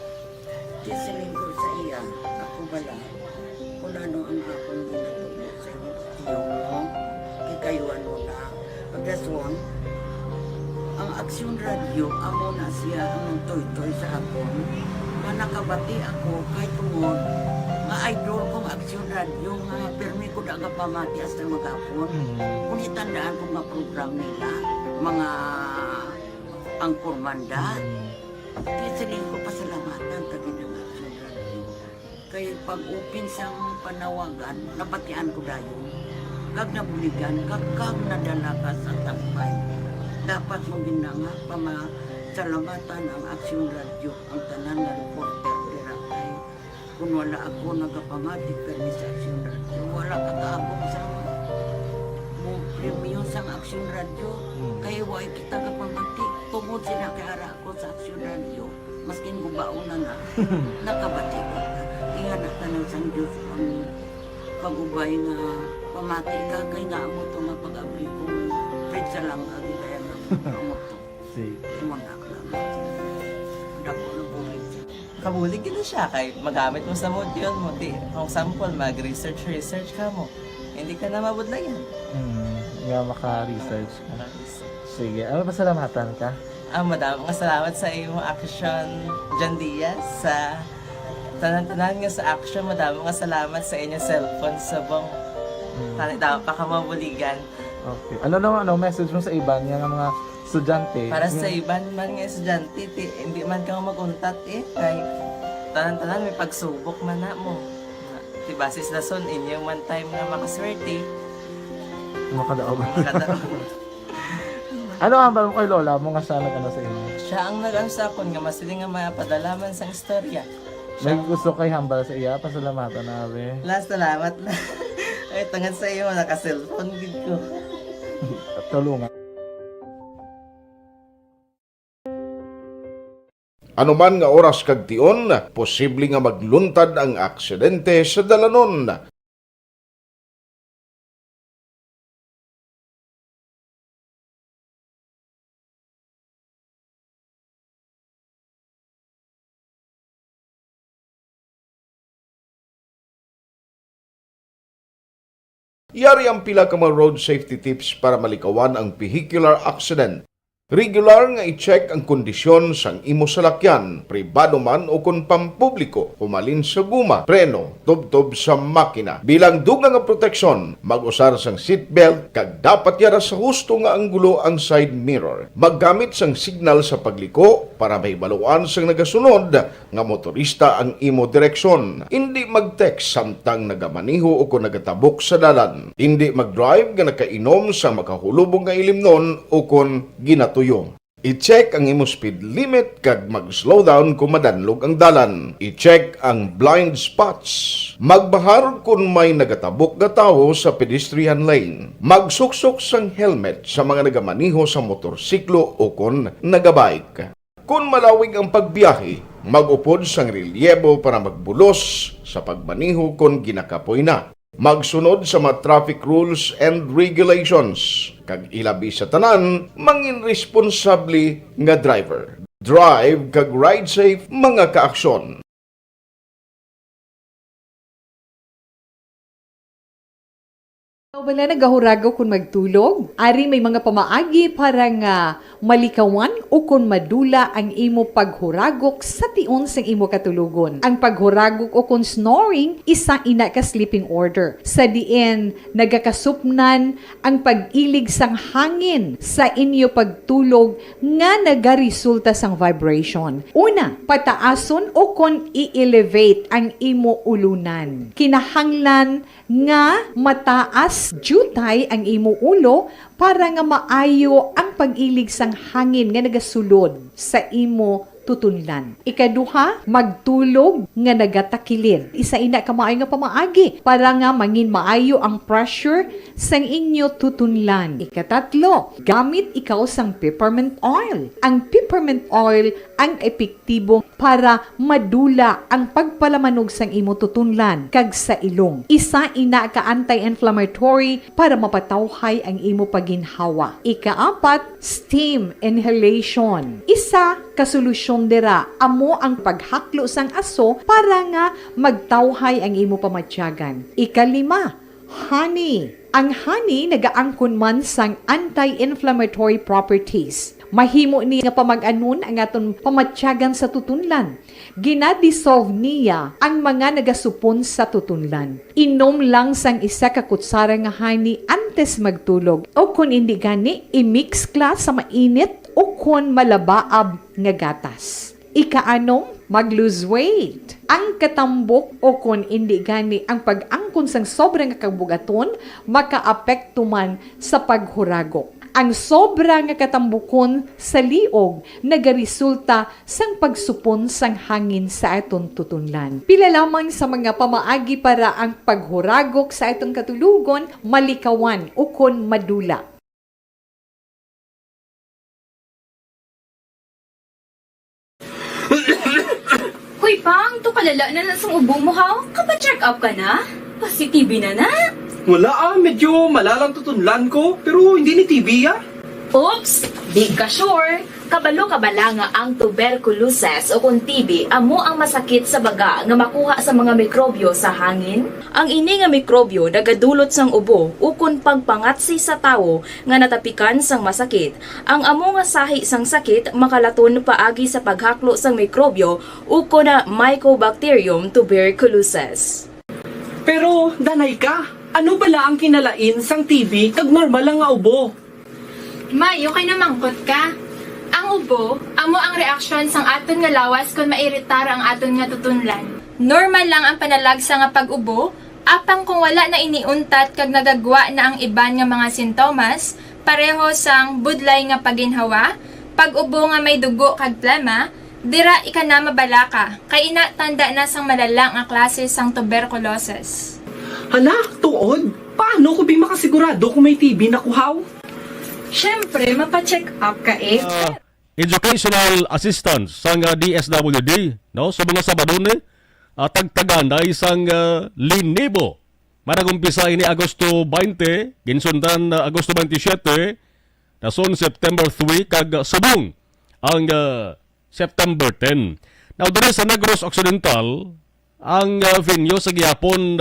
Tisiling ko sa iya, ako bala. Kung ano ang akong ginatulog sa iyo mo, kikayuan mo na. Pagdaswang, ang Action Radio, amo na siya ang toy-toy sa akon. Nakabati ako kahit tungod nga idol kong Action Radio nga permi ko daga pamati hasta magapon. Kung itandaan ko nga program nila, mga angkor manda, kisiling ko pasalamatan tagi ng Action Radio. Kaya pag-upin siyang panawagan, nabatian ko dayon. Kag nabuligan, kag nadala ka sa takbay. Dapat mo ginanga salamatan ang Action Radio, ang tanan nga reporter diratay. Kung wala ako nagapamati permi sa Action Radio, wala kakaabong sa premium sa Action Radio. Kaya wala kita kapamati. Tungod sila kay ara ako sa Action Radio, maskin gubaon na nakabati ko. Iyan na tanaw sa Diyos ang pag-ubay nga pamati ka kay nga mo ito nga pag-abri ko. Fred sa lang agi kaya nga mo ito. Umanak lang. Dako na bulit siya. Kabulig gina siya kay magamit mo sa module mo. Di, kung sample, mag-research ka mo. Hindi ka na mabudlayan. Nga maka-research ka. Sige, ano pasalamatan ka? Madami nga salamat sa iyong Action Jan Diaz sa tanan-tanan nga sa Action. Madami nga salamat sa inyong cellphone sa bong dapat pa ka mabuligan. Okay. Ano message mo sa iban nga mga estudyante? Para sa iban man nga estudyante, hindi man ka maguntat kay tanan-tanan may pagsubok man na mo. Diba sis lason inyong one time nga makaswerte. Makadaog. Ano ang balong kay Lola mo nga siya nag-ano sa inyo? Siya ang nag-ano sa akon nga masiling nga mapadalaman sa istorya. May gusto kay hambal sa iya, pasalamatan na be. Last salamat na. Ay, tangan sa iyo, naka-cellphone gid ko. Tulungan. Anuman nga oras kag tion, posible nga magluntad ang aksidente sa dalanon. Yari ang pila ka mga road safety tips para malikawan ang vehicular accident. Regular nga i-check ang kondisyon sang imo salakyan, pribado man o kung pampubliko, humalin sa guma, preno, tubtob sa makina. Bilang dugang nga proteksyon, mag-usar sang seatbelt, kag dapat yara sa husto nga anggulo ang side mirror. Maggamit sang signal sa pagliko para mahibaluan sang nagasunod nga motorista ang imo direksyon. Hindi mag-text samtang nagamaniho o kung nagatabok sa dalan. Hindi mag-drive nga nakainom sa makahulubong nga ilimnon o kung ginatuyo. I-check ang imo speed limit kag mag-slow down kung madanlog ang dalan. I-check ang blind spots. Magbahar kung may nagatabok nga tawo sa pedestrian lane. Magsuksok sang helmet sa mga nagamaniho sa motorsiklo o kung nagabike. Kung malawig ang pagbiyahe, mag-upod sang relyebo para magbulos sa pagmaniho kung ginakapoy na. magsunod sa mga traffic rules and regulations. Kag ilabi sa tanan, mangin responsable nga driver. Drive kag ride safe mga kaaksyon. Wala nagahurago kung magtulog. Ari may mga pamaagi para nga malikawan o kung madula ang imo paghuragok sa tion sang imo katulugon. Ang paghuragok o kung snoring, isa ina ka sleeping order. Sa diin, nagakasupnan ang pag-ilig sang hangin sa inyo pagtulog nga nagaresulta sang vibration. Una, pataason o kung i-elevate ang imo ulunan. Kinahanglan nga mataas jutay ang imo ulo para nga maayo ang pag-ilig sang hangin nga nagasulod sa imo tutunlan. Ikaduha, magtulog nga nagatakilid. Isa ina ka maayo nga pamaagi para nga mangin maayo ang pressure sang inyo tutunlan. Ikatatlo, gamit ikaw sang peppermint oil. Ang peppermint oil ang epektibo para madula ang pagpalamanog sang imo tutunlan kag sa ilong. Isa ina ka anti-inflammatory para mapatawhay ang imo paginhawa. Ikaapat, steam inhalation. Isa ka solusyon dira amo ang paghaklo sang aso para nga magtawhay ang imo pamatyagan. Ikalima, honey. Ang honey nagaangkon man sang anti-inflammatory properties. Mahimo ni nga pamag-anon ang aton pamatyagan sa tutunlan. Ginadissolve niya ang mga nagasupon sa tutunlan. Inom lang sang isa ka kutsara nga honey antes magtulog. O kung hindi gani, i-mix kla sa mainit o kung malabaab nga gatas. Ikaanong, mag-lose weight. Ang katambok o kung hindi gani ang pag-angkon sang sobrang kabugaton, makaapekto man sa paghuragok. Ang sobra nga katambukon sa liog nagaresulta sang pagsupon sang hangin sa aton tutunlan. Pila lamang sa mga pamaagi para ang paghuragok sa atong katulugon malikawan o kon madula. Hoy Pang, to palala na lang sang ubo mo ha? Kapa-check up ka na? Positibe na na? Wala medyo malalang tutunlan ko, pero hindi ni TB Oops! Di ka sure. Kabalo kabala nga ang tuberculosis o kung TB amo ang masakit sa baga nga makuha sa mga mikrobyo sa hangin. Ang ini nga mikrobyo nagadulot sang ubo ukon pagpangatsi sa tawo nga natapikan sang masakit. Ang amo nga sahi sang sakit makalaton paagi sa paghaklo sang mikrobyo ukon na Mycobacterium tuberculosis. Pero, danay ka, ano bala ang kinalain sang TB kag normal lang nga ubo? Mayo kay namangkot ka. Ang ubo, amo ang reaksyon sang aton nga lawas kung mairitar ang aton nga tutunlan. Normal lang ang panalagsa nga pag-ubo, apang kung wala na iniuntat kag nagagwa na ang iban nga mga sintomas, pareho sang budlay nga paginhawa, pag-ubo nga may dugo kag plema, dira ika na mabalaka, kay ina tanda na sang malalang nga klase sang tuberculosis. Hala, tuod? Paano ko makasigurado kung may TB na kuhaw? Siyempre, mapacheck up ka eh. Educational assistance sang DSWD, no? Sa mga Sabado ni tagtagan na isang linibo. Managumpisa ini Agosto 20, ginsundan Agosto 27, nason September 3 kag subong ang September 10. Now diri sa Negros Occidental, ang venue sa gihapon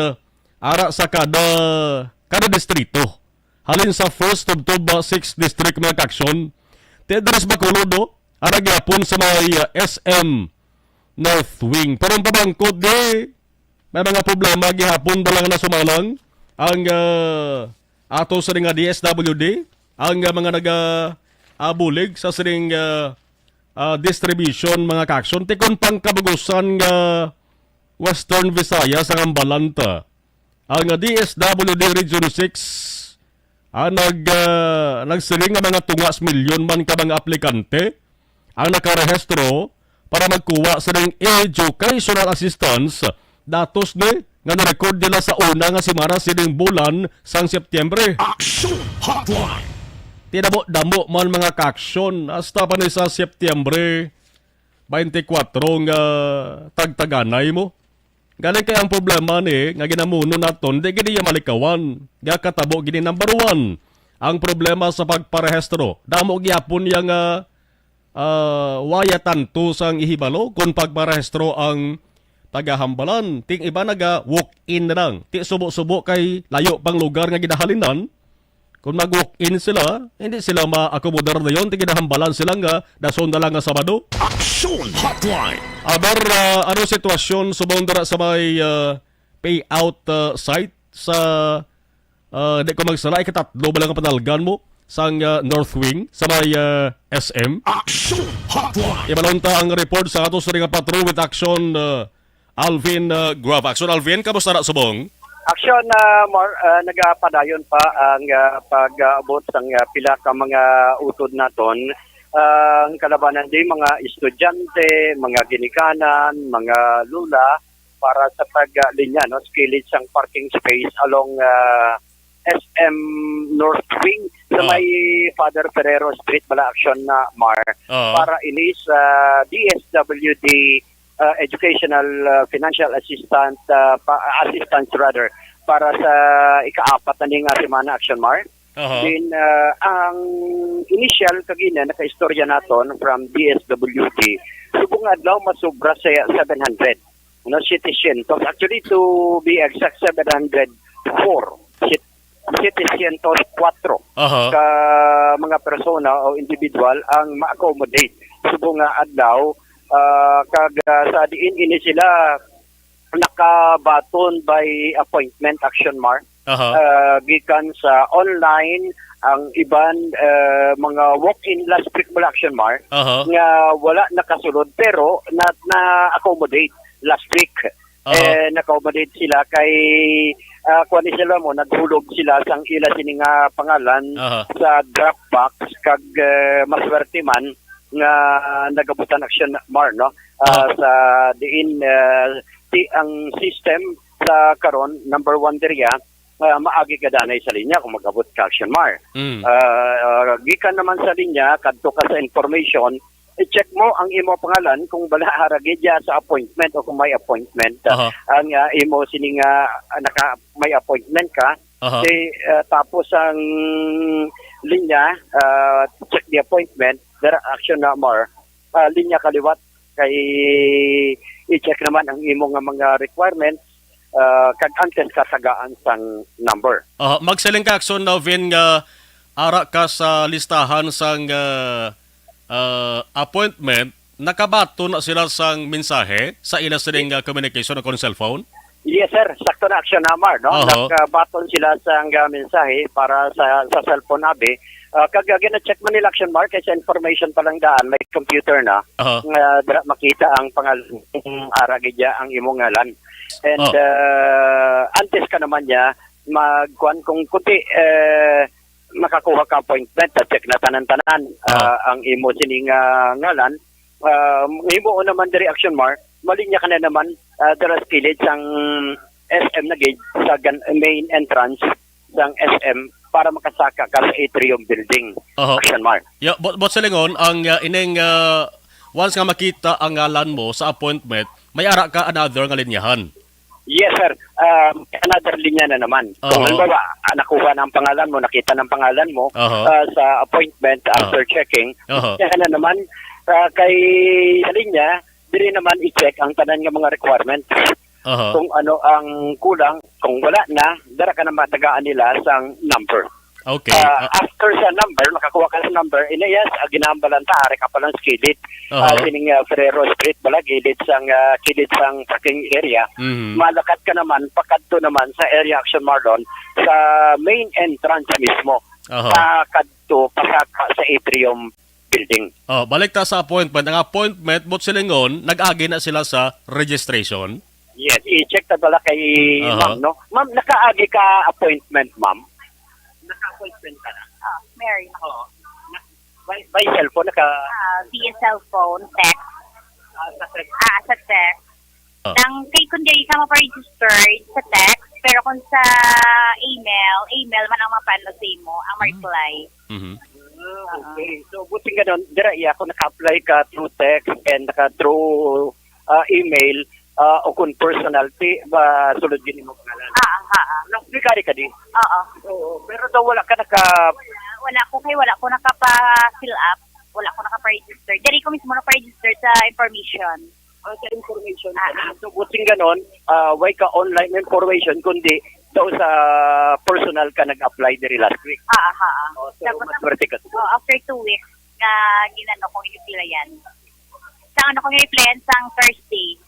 ara sa kada distrito. Halin sa 1st of 6 district mga kaksyon, Tedros Bacolod, ara gihapon sa may SM North Wing. Pero ang pabangkod di, may mga problema gihapon balang na sumalang ang ato sa nga DSWD, ang mga nag-abulig sa siring distribution mga kaksyon. Tikon pang kabagusan nga Western Visayas ang ambalanta. Ang DSWD Region 6 nagsiring nga mga tungas milyon man ka mga aplikante ang nakarehistro para magkuha sa ng educational assistance datos ni nga na-record nila sa una nga simana sining bulan sang Setyembre. Action Hotline! Tinamo-damo man mga kaksyon hasta pa ni sa Setyembre 24 nga tagtaganay mo. Galing kay ang problema ni nga ginamuno naton di gini malikawan. Nga katabo gini number 1. Ang problema sa pagparehistro. Damo gyapon yang wayatan to sang ihibalo kung pagparehistro ang tagahambalan. Ting iba naga walk-in na lang. Ti subo-subo kay layo pang lugar nga ginahalinan. Kung mag-walk-in sila, hindi sila ma-accommodar na yun. Ting ginahambalan sila nga dason na lang nga Sabado. Action Hotline. Aber, ano sitwasyon subong dara sa may payout site sa di ko magsala, ikatatlo ba lang ang panalgan mo sang North Wing sa may SM? Action Hotline. Ibalunta ang report sa ato sa ring patrol with action Alvin Guava. Action Alvin, kamusta na subong? Action nagapadayon pa ang pag-abot sang pila ka mga utod naton. Ang kalabanan din mga estudyante, mga ginikanan, mga lula para sa paglinya no skilled sang parking space along SM North Wing sa may Father Ferrero Street bala action na para inis DSWD Educational Financial Assistance rather para sa ika-apat na ning semana action Then ang initial kagina naka-istorya naton from DSWD subong adlaw masobra sa 700 no citizen. So actually to be exact 704 citizen 4 ka mga persona o individual ang ma-accommodate subong adlaw kag sa diin ini sila nakabaton by appointment action gikan sa online ang iban mga walk-in last week wala action nga wala nakasulod pero na-accommodate last week na-accommodate sila kay kuan sila mo naghulog sila sang ila sini nga pangalan sa Dropbox kag maswerte man nga nagabutan action no sa diin ang system sa karon number 1 diriya maagi ka danay sa linya kung mag-abot ka action gikan naman sa linya kadto ka sa information i-check mo ang imo pangalan kung bala haragidya sa appointment o kung may appointment ang imo sining may appointment ka tapos ang linya check the appointment there action na linya kaliwat kay i-check naman ang imo nga mga requirements kag antes kasagaan sang number. Magsaling ka action na Vin nga ara ka sa listahan sang appointment, nakabato na sila sang mensahe sa ila sining communication o cellphone? Yes sir, sakto na action namar no. Nakabaton sila sang mensahe para sa cellphone abi. Kag gina-check man nila action sa information pa lang daan may computer na makita ang pangalan aragidya ang imong ngalan. And antes ka naman niya magkuan kung kuti makakuha ka appointment check na tanan-tanan ang imo sining ngalan imo naman diri action malinya ka na naman dara skilled sang SM na gate sa main entrance sang SM para makasaka ka sa atrium building action but silingon ang ining once nga makita ang ngalan mo sa appointment may ara ka another nga linyahan. Yes sir, another linya na naman. Kung halimbawa nakuha ng pangalan mo, nakita ng pangalan mo sa appointment after checking, yan na naman kay linya, dili naman i-check ang tanan nga mga requirements. Kung ano ang kulang, kung wala na, dara ka na matagaan nila sang number. Okay. After sa number, makakuha ka sa number, inayas, ginambalan ta, ari ka palang skillet. Sining Ferrero Street, bala, kilid sang parking area. Malakat ka naman, pakadto naman sa area action Marlon, sa main entrance mismo. Pakadto, pasaka sa atrium building. Balik ta sa appointment. Ang appointment, but silingon, nag-agi na sila sa registration? Yes, i-check ta bala kay ma'am, no? Ma'am, nakaagi ka appointment, ma'am? Naka-appointment ka na? Mary. Oo. By cellphone, via cellphone, text. Sa text. Kay kundi ka ma-registered sa text, pero kung sa email man ang mapanood sa imo, ang reply. Okay. So, buti nga doon, dira iya, kung naka-apply ka through text and through email, o kung personality ba sulod gini mo pangalan. Nagplikari ka di? Oo. Pero daw wala ka Wala ko nakapa-fill up. Wala ko nakapa-register. Dali ko mismo nakapa-register sa information. Sa information. So, buting ganon, why ka online information, kundi daw sa personal ka nag-apply diri last week. So, maswerte ka. After 2 weeks, na ginano ko i-applyan. Sa ano ko i-applyan sang Thursday.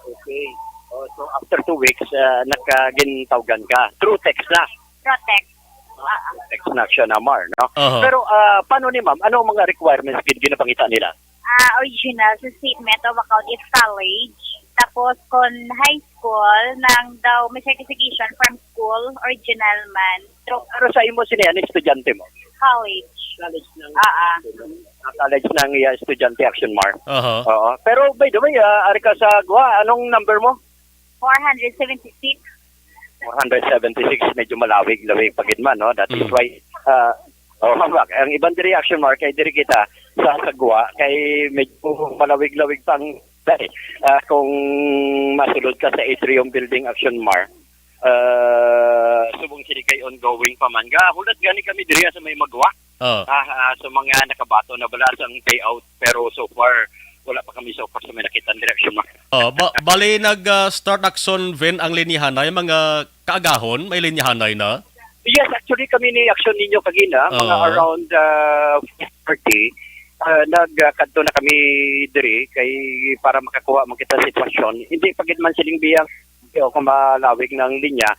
Okay. So, after 2 weeks, nagkagintawgan ka. Through text na. Through text. Text na siya na, Mar, no? Uh-huh. Pero, paano ni ma'am? Ano ang mga requirements ginapangita nila? Original sa statement of account is college. Tapos, kung high school, nang daw may certification from school, original man. Pero sa imo sinihan, estudyante mo? College. College ng college ng estudyante action mark. Uh-huh. Oo. Pero by the way, ari ka sa Gua, anong number mo? 476. 476, medyo malawig-lawig pagidman, no? That is why ang ibang diri action mark kay diri kita sa Sagwa kay medyo malawig-lawig pang kung masulod ka sa Atrium Building action mark. Subong sini kay ongoing pa man. Hulat gani kami diri sa may Magwa. So mga nakabato na bala ang payout pero so far wala pa kami sa may nakita direction mark. Bali nag-start action ven ang linyahanay, mga kaagahon, may linyahanay na? Yes, actually kami ni action ninyo kagina, mga around 40, nagkadto na kami diri kay para makakuha man kita sitwasyon. Hindi pagid man siling biyang o kung malawig ng linya,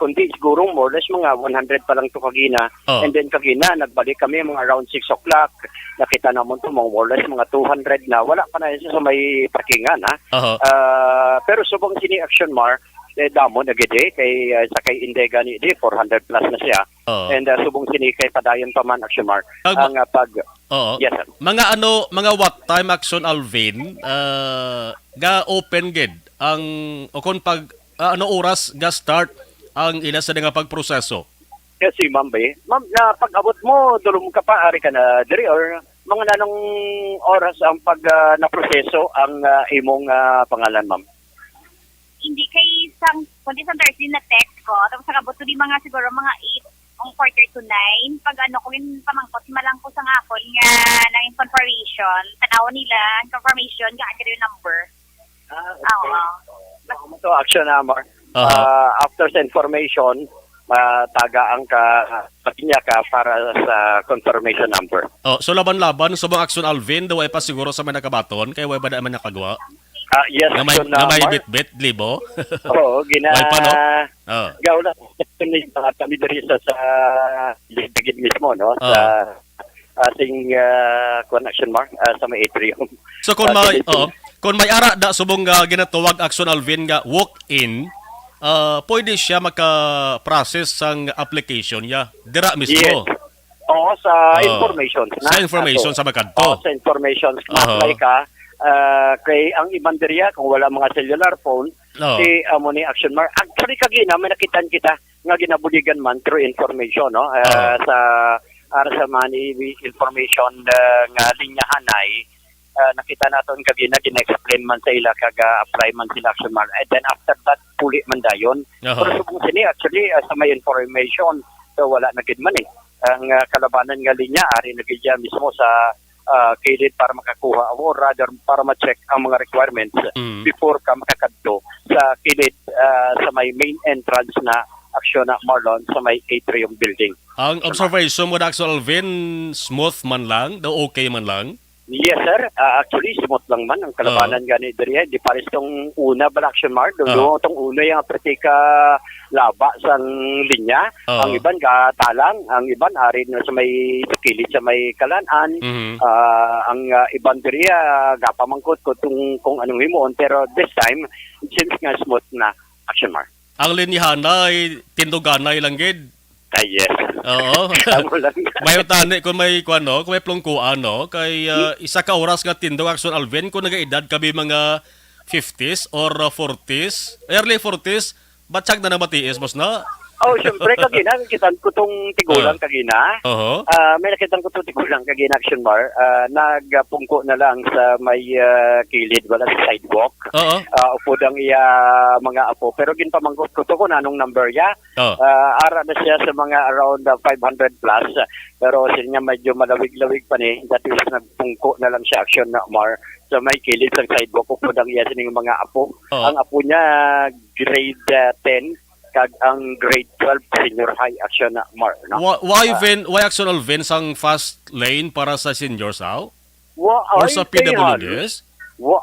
kundi siguro more or less mga 100 pa lang to kagina. And then kagina, nagbalik kami mga around 6 o'clock. Nakita naman to mga more or less mga 200 na. Wala pa na yun sa may parkingan. Pero subong sini action mar, damo na gede kay sa kay Indega ni 400 plus na siya. And subong sini kay padayon pa man action mar. Ang pag yes, sir. Mga what time action Alvin ga open gid ang o kon pag ano oras ga start ang ila sa nga pagproseso? Kasi ma'am, na pag-abot mo, dulong ka pa, ari ka na diri or mga nanong oras ang pag naproseso ang imong pangalan, ma'am? Hindi kay kundi sa Thursday na text ko, tapos nakabot to di mga siguro mga 8 ang quarter to 9. Pag ano ko yung pamangkot, malang ko sa ngakon nga ng confirmation, tanaw nila, confirmation, gaan ka yung number. So, action na, Mar. After sa information, taga ang patinya ka para sa confirmation number. So laban-laban sa mga action Alvin, daw ay pa siguro sa may nakabaton, kaya way ba na man nakagawa? Yes, action na may bit-bit, libo? Oo, Way pa, no? Gawla, kami diri sa ligid mismo, no? Sa ating connection mark sa may atrium. So kung may ara da subong ginatuwag action Alvin nga walk-in, pwede siya maka-process sang application niya dira mismo. Yes. Oo, sa information. Sa information sa magkanto. Sa information. Apply ka. Kay ang ibang diriya, kung wala mga cellular phone, si amo ni action mark. Actually, kagina, may nakitan kita nga ginabuligan man through information, no? Sa money information nga linyahanay, nakita naton kagina gina-explain man sa ila apply man sila action mark. And then after that, puli man dayon. Pero subong sini, actually, sa may information, so wala na gid man ang kalabanan nga linya, ari na gid mismo sa kilid para makakuha or rather para ma-check ang mga requirements before ka makakadto sa kilid sa may main entrance na action na Marlon sa may atrium building. Ang observation mo, Dr. Alvin, smooth man lang? Daw okay man lang? Yes, sir. Actually, smooth lang man ang kalabanan gani diri. Di pares tong una ba action mark? Doon tong una yung pratika laba sa linya. Ang iban talang, ang iban ari na sa may kilid sa may kalanaan. Ang iban diri gapamangkot ko kung anong himuon, pero this time it seems nga smooth na action mark. Ang linyahanay tinduganay lang gid. Yes. Oo. May tani kung may kung may plungkuan no kay isa ka oras nga tindog action Alvin kung nagaedad kami mga 50s or 40s, early 40s, batsak na matiis boss na. Oh, syempre, kagina, nakikitan ko tong tigulang kagina. May nakitan ko tong tigulang kagina, Action Mar. Nagpungko na lang sa may kilid, wala sa sidewalk. Upod ang iya mga apo. Pero ginpamangkot ko to kung anong number ya. Ara na siya sa mga around 500 plus. Pero sila niya medyo malawig-lawig pa ni. That is, nagpungko na lang siya, Action Mar. Sa may kilid sa sidewalk, upod ang iya sining mga apo. Ang apo niya, grade 10. Kag ang grade 12 senior high, Action Mar. No? Why Action Alvin sang fast lane para sa seniors aw? Or sa PWDs?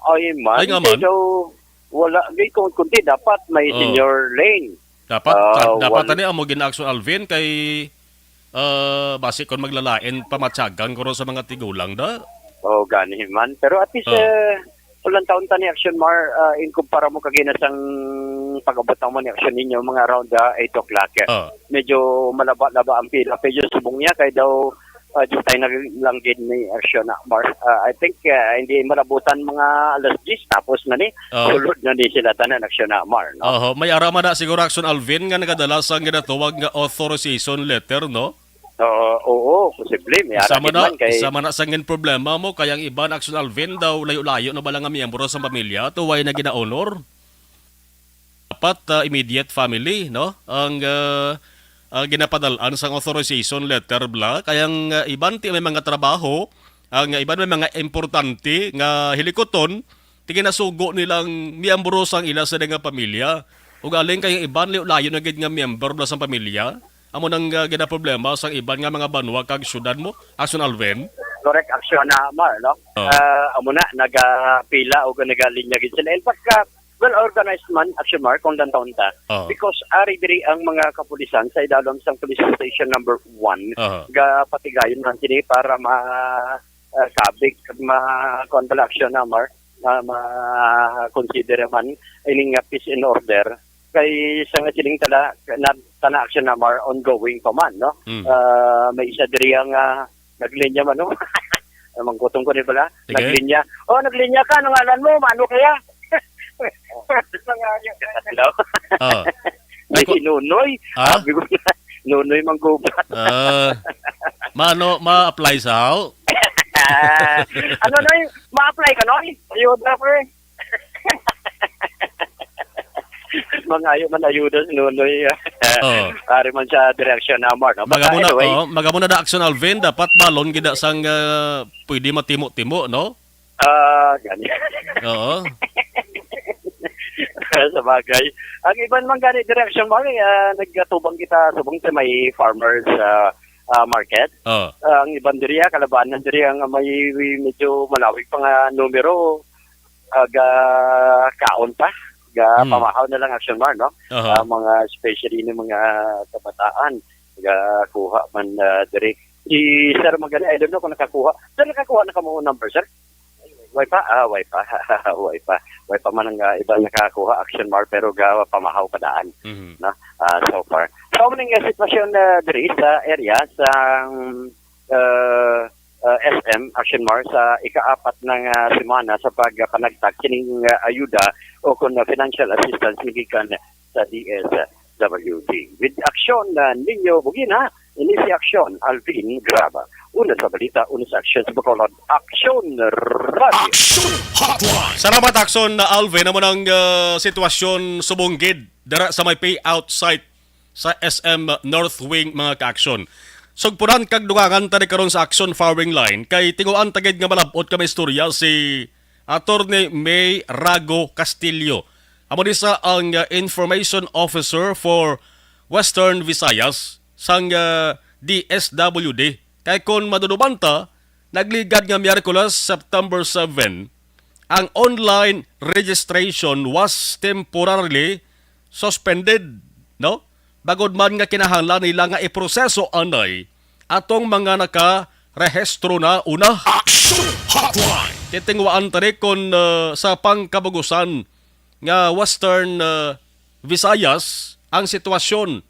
Ay man. Ay nga man. Wala, kundi dapat may senior lane. Dapat tani amo gin Action Alvin kay base kon maglalain pamatsagan ko sa mga tigulang da. Gani man. Pero at least ulang taon tani Action Mar, inkumpara mo kaginasang pag-abot naman ni Action ninyo, mga around 8 o'clock. Medyo malaba-laba ang pila. Pero subong niya, kaya daw tayo nalanggid ni Action Mar. I think hindi malabutan mga alas 10, tapos na ni, sulod na ni sila tanan Action Mar. No? May arama na siguro Action Alvin nga nagadalas ang ginatawag nga authorization letter, no? Oo, posible. Sama na sa ngin problema mo, kaya ang iba na Action Alvin daw layo-layo na balang ang miyembro sa pamilya, tuway na gina-honor. Dapat immediate family, no? Ang ginapadalaan sa authorization letter bla, kaya ang iban ti may mga trabaho, ang iban may mga importante nga hilikoton, ti ginasugo nilang miyembro sang ila sa nga pamilya. Ug aling kayang iban layo na gid nga miyembro bla sa pamilya. Amo nang gina-problema sa iban nga mga banwa kag syudad mo, Action Alvin? Correct, Action Mar, no? Amo na, nagapila o nagalinya gid sila. In fact, well-organized man, Action Mar, kung taon ta. Because ari diri ang mga kapulisan sa idalom sang police station number 1, patigayon man sini para makabig, ma-control Action Mar, ma-consider man ining peace and order. Kay sa nga siling tana Action Mar ongoing pa man, no? May isa diri ang naglinya man, no? Mangkutong ko ni pala, naglinya. Naglinya ka, anong ngalan mo? Mano kaya? Hello? May Nunoy. Sabi ko na, Nunoy manggubat. Mano, ma-apply sa how? Ano na ma-apply ka, no? Ayuda po eh. Mga ayo man ayuda si Nunoy. Ari man sa direksyon na Mar. No? Magamuna na Action Alvin, dapat malon gida sang pwede matimo-timo, no? Gani. Oo. Sa bagay. Ang iban man gani direksyon Mar, nagtubang kita subong sa may farmers market. Ang iban diriya, kalabanan diriya ang may medyo malawig pa nga numero, kaon pa. Pamahaw na lang Action Mar, no? Mga especially ng mga kabataan, kuha man diri. Si Sir Magani, I don't know kung nakakuha. Sir, nakakuha na ka mo number, sir? Wifi man ang iba nakakuha Action Mar, pero pamahaw padaan, no? So far. So, maning sitwasyon diri sa area sa SM Action Mar sa ika-4 ng semana sa pagpanagtag kining ayuda o kung financial assistance gikan sa DSWD. With action ninyo bugina, ini si Action Alvin Graba. Una sa balita, una sa action sa Bacolod. Action Radio. Action Hotline. Salamat Action Alvin amo nang sitwasyon subunggid dara sa may payout site sa SM North Wing mga ka-action. Sugpunan kag dugangan tani karon sa Action Firing Line kay tinguan tagid nga malabot kami istorya si Attorney May Rago Castillo. Amo ni sa ang Information Officer for Western Visayas sang DSWD. Kay kon madudubanta nagligad nga Miyerkules September 7 ang online registration was temporarily suspended, no? Bagod man nga kinahanglan nila nga iproseso anay atong mga nakarehistro na una. Action Hotline. Titingwaan tani kon sa pangkabugusan nga Western Visayas ang sitwasyon.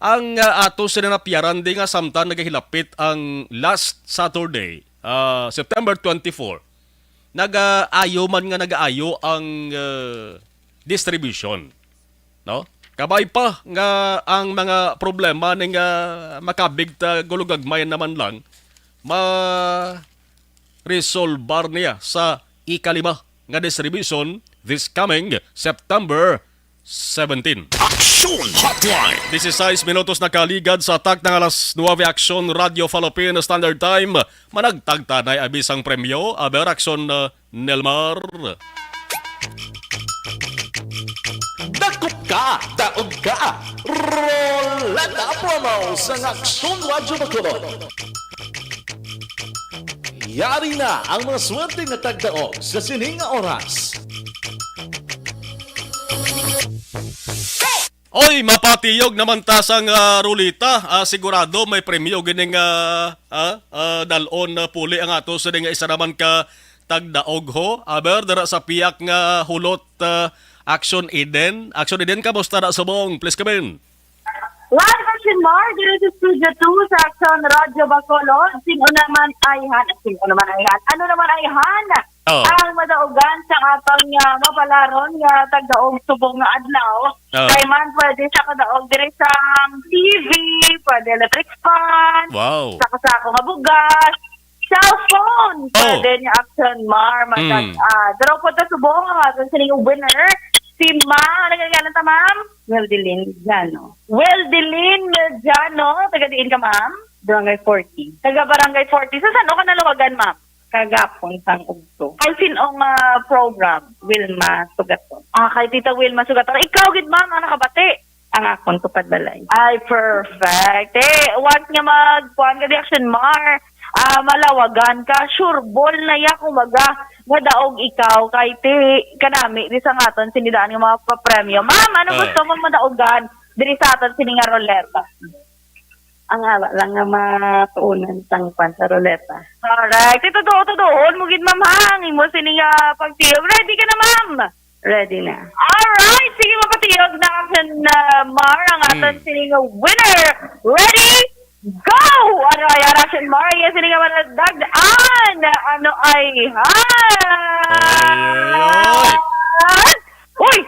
Ang ato sinanapiaran di nga samtang nagahilapit ang last Saturday, September 24. Nag-aayo man nga nag-aayo ang distribution, no? Kabay pa nga ang mga problema ning makabig ta gulugagmay naman lang ma-resolbar niya sa ikalima nga distribution this coming September 17. Action Hotline! 16 minutos na kaligad sa atak ng alas 9 Action Radio Philippine Standard Time. Managtagtanay abisang premyo, aber Action Nelmar. Dakop ka! Daog ka! Roleta promo sa Action Radio Bacolod! Yari na ang mga swerte nga tagdaog sa sining nga oras. Oy, mapatiyog naman tasang rulita. Sigurado may premyo gining dalon puli ang ato sa nga isa naman ka tagdaog ho. Aber dara sa piyak nga hulot Action Eden. Action Eden, kamusta na subong? Please come in. Live Action Mar, dito sa Studio 2 sa Action Radio Bacolod. Ano naman ay han? Ang madaugan sa atong mapalaron nga tagdaog subong nga adlaw. Kay man pwede sa kadaog dire sa TV, pwede electric fan, sako nga bugas, cellphone, pwede nga Action Mar. Daro po ta subong nga atong sining winner. Si nagagalan ta, ma'am? Weldelin Mediano, taga diin ka, ma'am? Barangay 40. Taga Barangay 40. Sa saan o ka naluwagan, ma'am? Kagapon sang Ugto. Ay sinong program? Wilma Sugaton. Kay Tita Wilma Sugaton. Ikaw, gid, ma'am, ang nakabati. Ang akong tupad balay. Ay, perfect. Once nga magpuan ka di Action Mar, malawagan ka, sure ball na ya kumaga nga daog ikaw kay kanami di sa ngaton sinidaan nga mga papremyo. Ma'am, ano gusto mo madaogan diri sa aton sini nga roleta? Ang ala lang nga matuunan sang pan sa roleta. Correct. Ito doon mo gid, ma'am, hangin mo sini nga pagtiyog. Ready ka na, ma'am? Ready na. Alright, sige, mapatiyog na Action Mar ang aton sini nga winner. Ready? Go! Ano ay Action Mar? Yes, hindi nga manadagdaan. Ano ay Uy!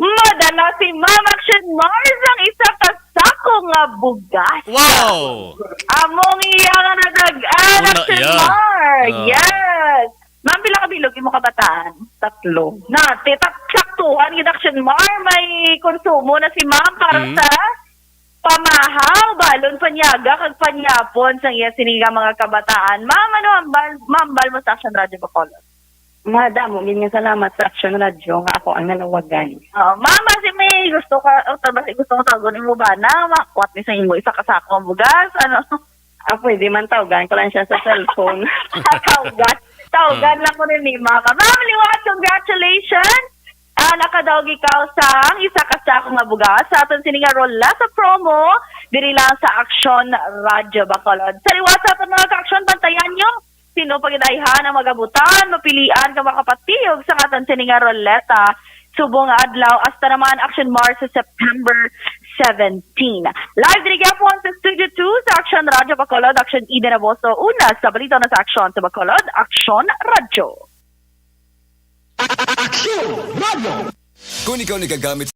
Madala si Ma'am Action Mar ang isa kasako nga bugas. Wow! Among iya nga nadagaan Action Mar. Yes! Ma'am, pila ka bilog mo kabataan? 3. Saktuhan yung Action Mar. May konsumo na si Ma'am para sa pamahaw, balon, panyaga, kag panyapon sa iya siniga mga kabataan. Ma'am, mambal mo sa Action Radio Bacolod. Madamo, nga salamat sa Action Radio nga ako ang nanawagan. Ma'am, kasi may gusto ka, gusto mo tawagan mo ba na makuat ni sa imo isa kasako ang bugas? Pwede man tawagan ko lang siya sa cellphone. Tawagan lang ko rin ni Mama. Ma'am, liwat, congratulations! Nakadaog ikaw sa isa kasako nga bugas sa aton sininga rola sa promo diri lang sa Action Radio Bacolod. Sa liwat sa aton mga ka-action, bantayan nyo sino pagidayhan ang magabutan, mapilian ka makapatiyog sa aton sininga roleta subong adlaw hasta naman Action Mar sa September 17. Live diri gyapon sa Studio 2 sa Action Radio Bacolod, Action Eden Aboso, una sa balita na sa Action sa Bacolod, Action Radio. Action Radio! Kung ikaw nagagamit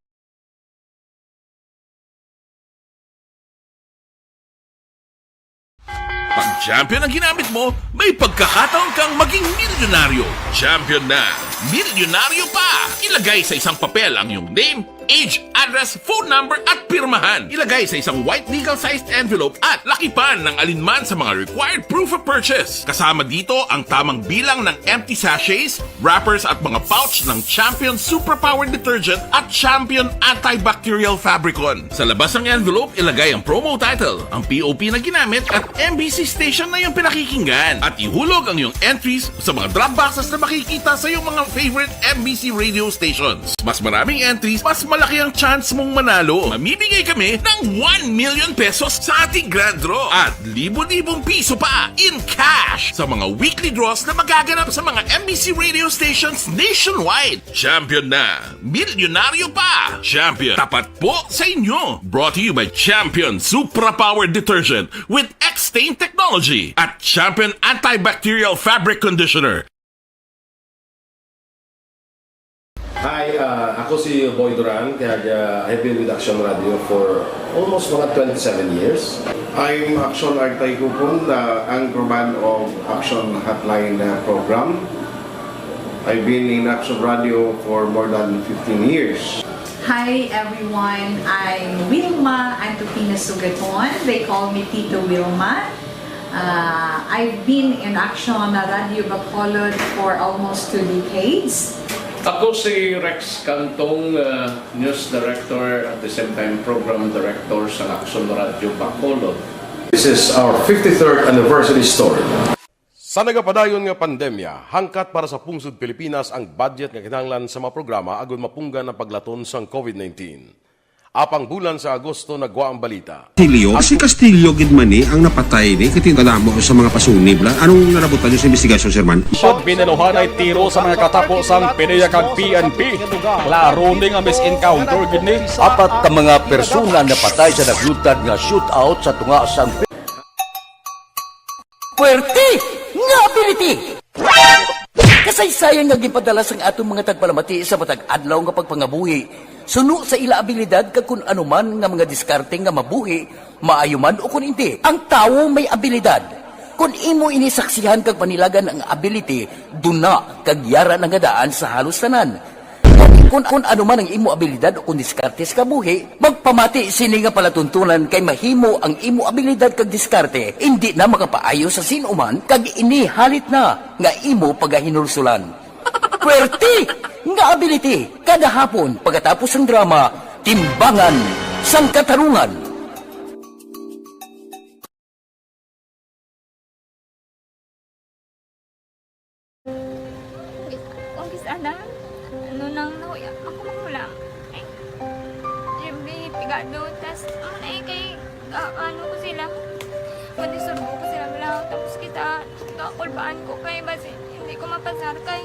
pag champion ang ginamit mo, may pagkakataon kang maging milyonaryo. Champion na! Milyonaryo pa! Ilagay sa isang papel ang iyong name, age, address, phone number at pirmahan. Ilagay sa isang white legal-sized envelope at lakipan ng alinman sa mga required proof of purchase. Kasama dito ang tamang bilang ng empty sachets, wrappers at mga pouch ng Champion Superpower Detergent at Champion Antibacterial Fabricon. Sa labas ng envelope, ilagay ang promo title, ang POP na ginamit at MBC station na yung pinakikinggan. At ihulog ang iyong entries sa mga drop boxes na makikita sa iyong mga favorite MBC radio stations. Mas maraming entries, mas malaki ang chance mong manalo. Mamimigay kami ng 1 million pesos sa ating grand draw at libo-libong piso pa in cash sa mga weekly draws na magaganap sa mga MBC radio stations nationwide. Champion na! Milyonaryo pa! Champion, tapat po sa inyo! Brought to you by Champion Superpower Detergent with X-Stain Technology at Champion Antibacterial Fabric Conditioner. Hi, ako si Boy Duran, kaya I've been with Action Radio for almost mga 27 years. I'm Action Artay Kupon, the anchorman of Action Hotline program. I've been in Action Radio for more than 15 years. Hi everyone, I'm Wilma Antopina Sugaton. They call me Tito Wilma. I've been in Action Radio Bacolod for almost 2 decades. Ako si Rex Cantong, News Director at the same time Program Director sa Action Radio Bacolod. This is our 53rd anniversary story. Sa nagapadayon nga pandemya, hangkat para sa pungsod Pilipinas ang budget nga kinahanglan sa mga programa agon mapunggan ang paglaton sang COVID-19. Apang bulan sa Agosto nagwa ang balita. Si Castillo gid man ni ang napatay ni katingala mo sa mga pasunib la. Anong narabutan niyo sa investigasyon, Sir Man? Pagbinuhan ay tiro sa mga katapusang PIDEA kag PNP. Klaro ni nga misencounter gid ni. Apat ka mga persona na patay sa naglutad nga shootout sa tunga sang Puwerte nga ability! Kasaysayan nga gipadala sang atong mga tagpalamati sa matag adlaw nga pagpangabuhi. Suno sa ila abilidad kag kun anuman nga mga diskarte nga mabuhi, maayo man o kun hindi. Ang tawo may abilidad. Kung imo inisaksihan kag panilagan ang ability, duna kag yara nga daan sa halos tanan. Kung anuman ang imo abilidad o kun diskarte sa kabuhi, magpamati sini nga palatuntunan kay mahimo ang imo abilidad kag diskarte, hindi na makapaayo sa sinuman kag ini halit na nga imo pagahinulsulan. Puwerte nga ability kada hapon pagkatapos ng drama Timbangan sang Katarungan. Kung sana ano nang nahuya ako magulang eh siyempre pigado tas kay ano ko sila kundi surbo ko sila lang tapos kita kakulbaan ko kay basi hindi ko mapasar kay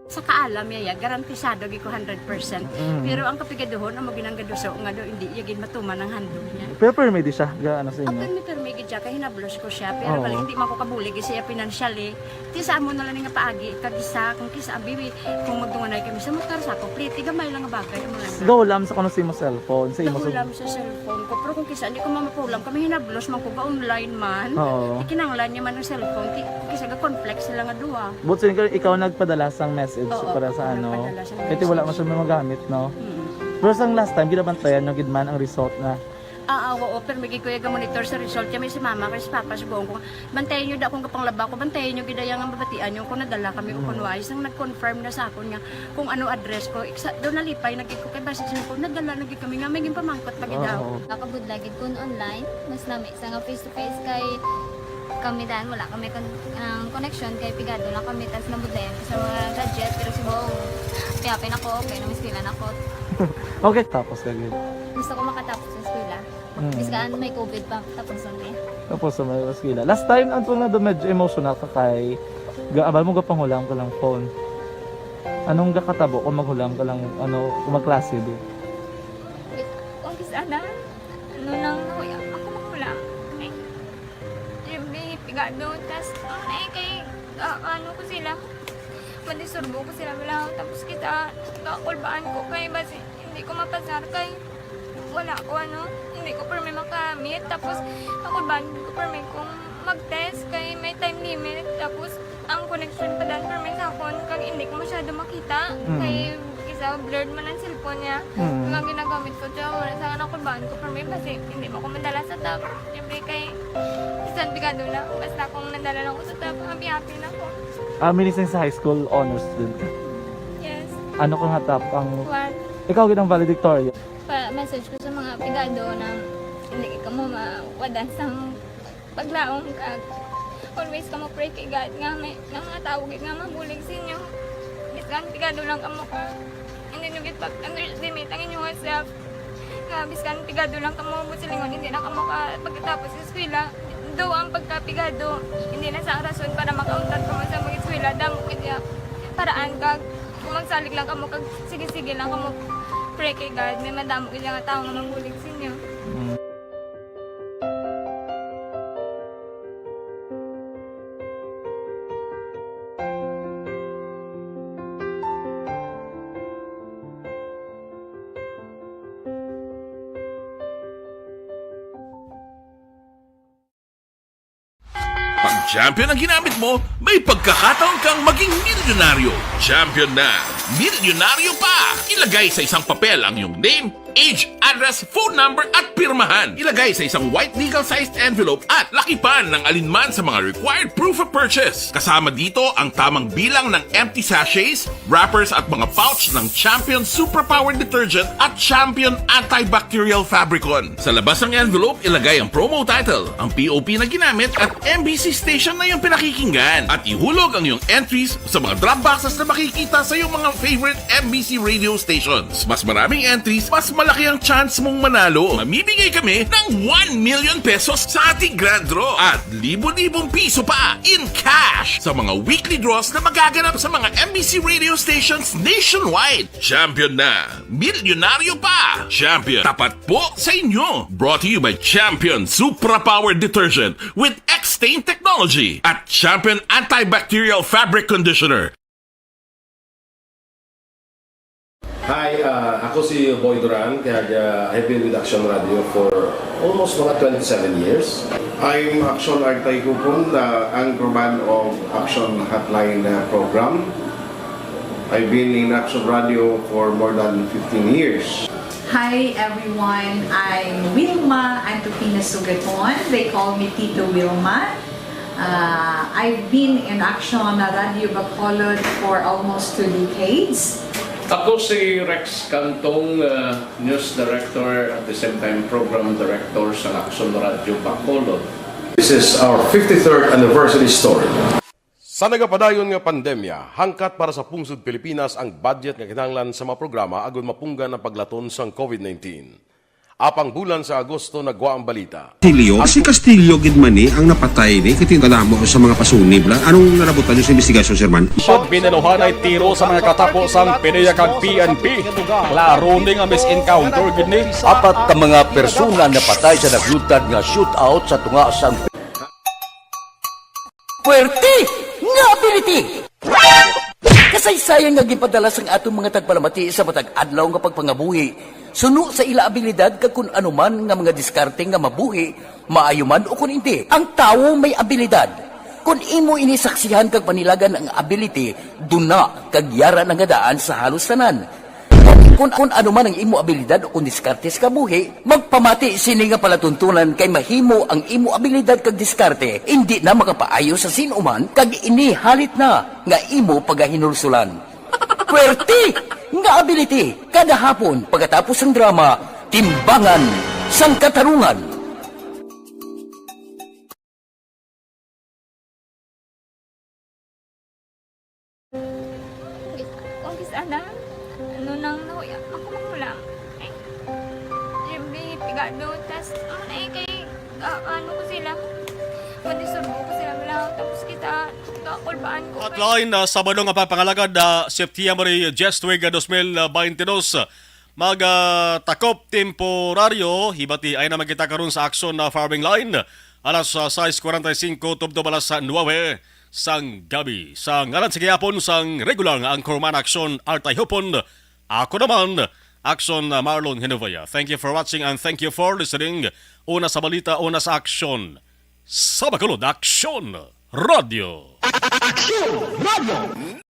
sa kaalam yaya garantisado gi ko 100%. Pero ang kapigaduhon ang maginanggaduso nga do hindi yagin matuman ang handog niya. Pero permit siya ga ano sa inyo. Permi gid siya kay hinablos ko siya pero bali hindi man ko kabuli gi siya financially. Ti sa amo na lang nga paagi kag isa kung kisa bibi kung magdunganay kami sa motor sa ko pliti gamay lang nga bagay mo lang. Gawlam sa kuno sa imo cellphone sa imo Gawlam sa cellphone ko pero kung kisa hindi ko mapulam kami hinablos man ko ga online man. Ikinanglan niya man ang cellphone ti kisa ga complex sila nga duha. But sin ikaw nagpadala sang message para sa ano. Ito wala man siya magamit no. Pero sang last time ginabantayan no gid man ang result na. Oo, pero may kuya ga monitor sa result kami si mama kay si papa si buong ko. Bantayan niyo da kung kapanglaba ko, bantayan niyo gidaya nga mabatian niyo kung nadala kami o kunwais nang nag-confirm na sa akon nga kung ano address ko. Do nalipay nagid ko kay basi ko nadala nagid kami nga may pamangkot pag daw. Nakabudlag gid kun online, mas nami sa nga face to face kay kami dan wala kami connection kay pigado lang kami tas nabudlayan sa mga gadget pero si buong piyapin ako okay na miskilan ako. Okay, tapos kagid. Gusto ko makatapos sa eskwela. Biskaan may COVID pa tapos on Tapos sa may eskwela. Last time anto na do medyo emotional ka kay gaabal mo ga panghulam ka lang phone. Anong gakatabo kung maghulam ka lang ano kung magklase di? Kung sana ano nang nahuya ako magulang eh siyempre pigado tas kay ano ko sila Manisurbo ko sila lang. Tapos kita, nakakulbaan ko kay basi hindi ko mapasar kay wala ko hindi ko permi makamit. Tapos nakulbaan ko permi kung mag-test kay may time limit. Tapos ang connection pa dan permi sa phone kag hindi ko masyado makita. Kay isa blurred man ang cellphone niya. Mga ginagamit ko siya wala sa nakulbaan ko permi basi hindi mo ko madala sa tab. Siyempre kay isang bigado lang. Basta kung nadala lang ko sa tab, happy na ko. Minising sa high school honors student ka? Yes. Ano kang hatap ang... What? Ikaw ginang valedictorian? Message ko sa mga pigado na hindi ka mo mawadan sa paglaong kag always ka mo pray kay God nga may mga tawag nga mabulig sa inyo. Biskan pigado lang ka mo ka. Hindi nyo git underestimate ang inyong self. Nga biskan pigado lang ka mo silingon hindi na ka mo ka pagkatapos sa eskwela. Do ang pagkapigado hindi na sa rason para makauntat ka mo sa mga eskwela damo kaya paraan kag kung magsalig lang ka mo kag sige-sige lang ka mo pray kay God may madamo kaya nga tao nga mabulig sa inyo. Pag champion ang ginamit mo, may pagkakataon kang maging milyonaryo. Champion na, milyonaryo pa! Ilagay sa isang papel ang iyong name, age, address, phone number at pirmahan. Ilagay sa isang white legal-sized envelope at lakipan ng alinman sa mga required proof of purchase. Kasama dito ang tamang bilang ng empty sachets, wrappers at mga pouch ng Champion Superpower Detergent at Champion Antibacterial Fabricon. Sa labas ng envelope, ilagay ang promo title, ang POP na ginamit at MBC station na yung pinakikinggan. At ihulog ang iyong entries sa mga drop boxes na makikita sa iyong mga favorite MBC radio stations. Mas maraming entries, mas malaki ang chance mong manalo. Mamimigay kami ng 1 million pesos sa ating grand draw at libo-libong piso pa in cash sa mga weekly draws na magaganap sa mga MBC radio stations nationwide. Champion na, milyonaryo pa. Champion, tapat po sa inyo. Brought to you by Champion Superpower Detergent with X-Stain Technology at Champion Antibacterial Fabric Conditioner. Hi, ako si Boy Duran, kaya I've been with Action Radio for almost mga 27 years. I'm Action Artay Kupon, anchorman of Action Hotline program. I've been in Action Radio for more than 15 years. Hi everyone, I'm Wilma Antopina Sugaton. They call me Tito Wilma. I've been in Action Radio Bacolod for almost 2 decades. Ako si Rex Cantong, News Director at the same time Program Director sa Action Radio Bacolod. This is our 53rd anniversary story. Sa nagapadayon nga pandemya, hangkat para sa pungsod Pilipinas ang budget nga kinahanglan sa mga programa agon mapunggan ang paglaton sang COVID-19. Apang bulan sa Agosto nagwa ang balita. Castillo, si Castillo gid man ni ang napatay ni kitingalamo sa mga pasunib lang. Anong narabutan niyo sa investigasyon, Sir Man? Siyod binaluhan ay tiro sa mga katapos ang PDEA kag PNP. Klaro ni nga misencounter gid ni. Apat ka mga persona na patay sa naglutad nga shootout sa tunga sang Puerte nga ability! Kasaysayan nga gipadala sang atong mga tagpalamati sa matag adlaw nga pagpangabuhi. Suno sa ila abilidad kag kun anuman nga mga diskarte nga mabuhi, maayo man o kun hindi. Ang tawo may abilidad. Kung imo inisaksihan kag panilagan ang ability, duna kag yara nga daan sa halos tanan. Kung anuman ang imo abilidad o kun diskarte sa kabuhi, magpamati sini nga palatuntunan kay mahimo ang imo abilidad kag diskarte, hindi na makapaayo sa sinuman kag ini halit na nga imo pagahinulsulan. Puwerte nga ability kada hapon pagkatapos ng drama Timbangan sang Katarungan. Kung sana nang nahuya ako mangulang siyempre pigado tas kay ano ko sila manisurbo ko sila lang tapos kita kakulbaan ko Hotline na Sabado nga papangalagad September 10, 2022 magtakop temporaryo hibati ay naman kita karon sa aksyon na farming line alas 6:45 tubdo balas sa 9 sang gabi. Sa ngalan sa gihapon sang regular nga Anchorman Action Artay Hupon, ako naman Action Marlon Hinovaya. Thank you for watching and thank you for listening. Una sa balita, una sa action. Sa Bacolod Action Radio. Action Radio!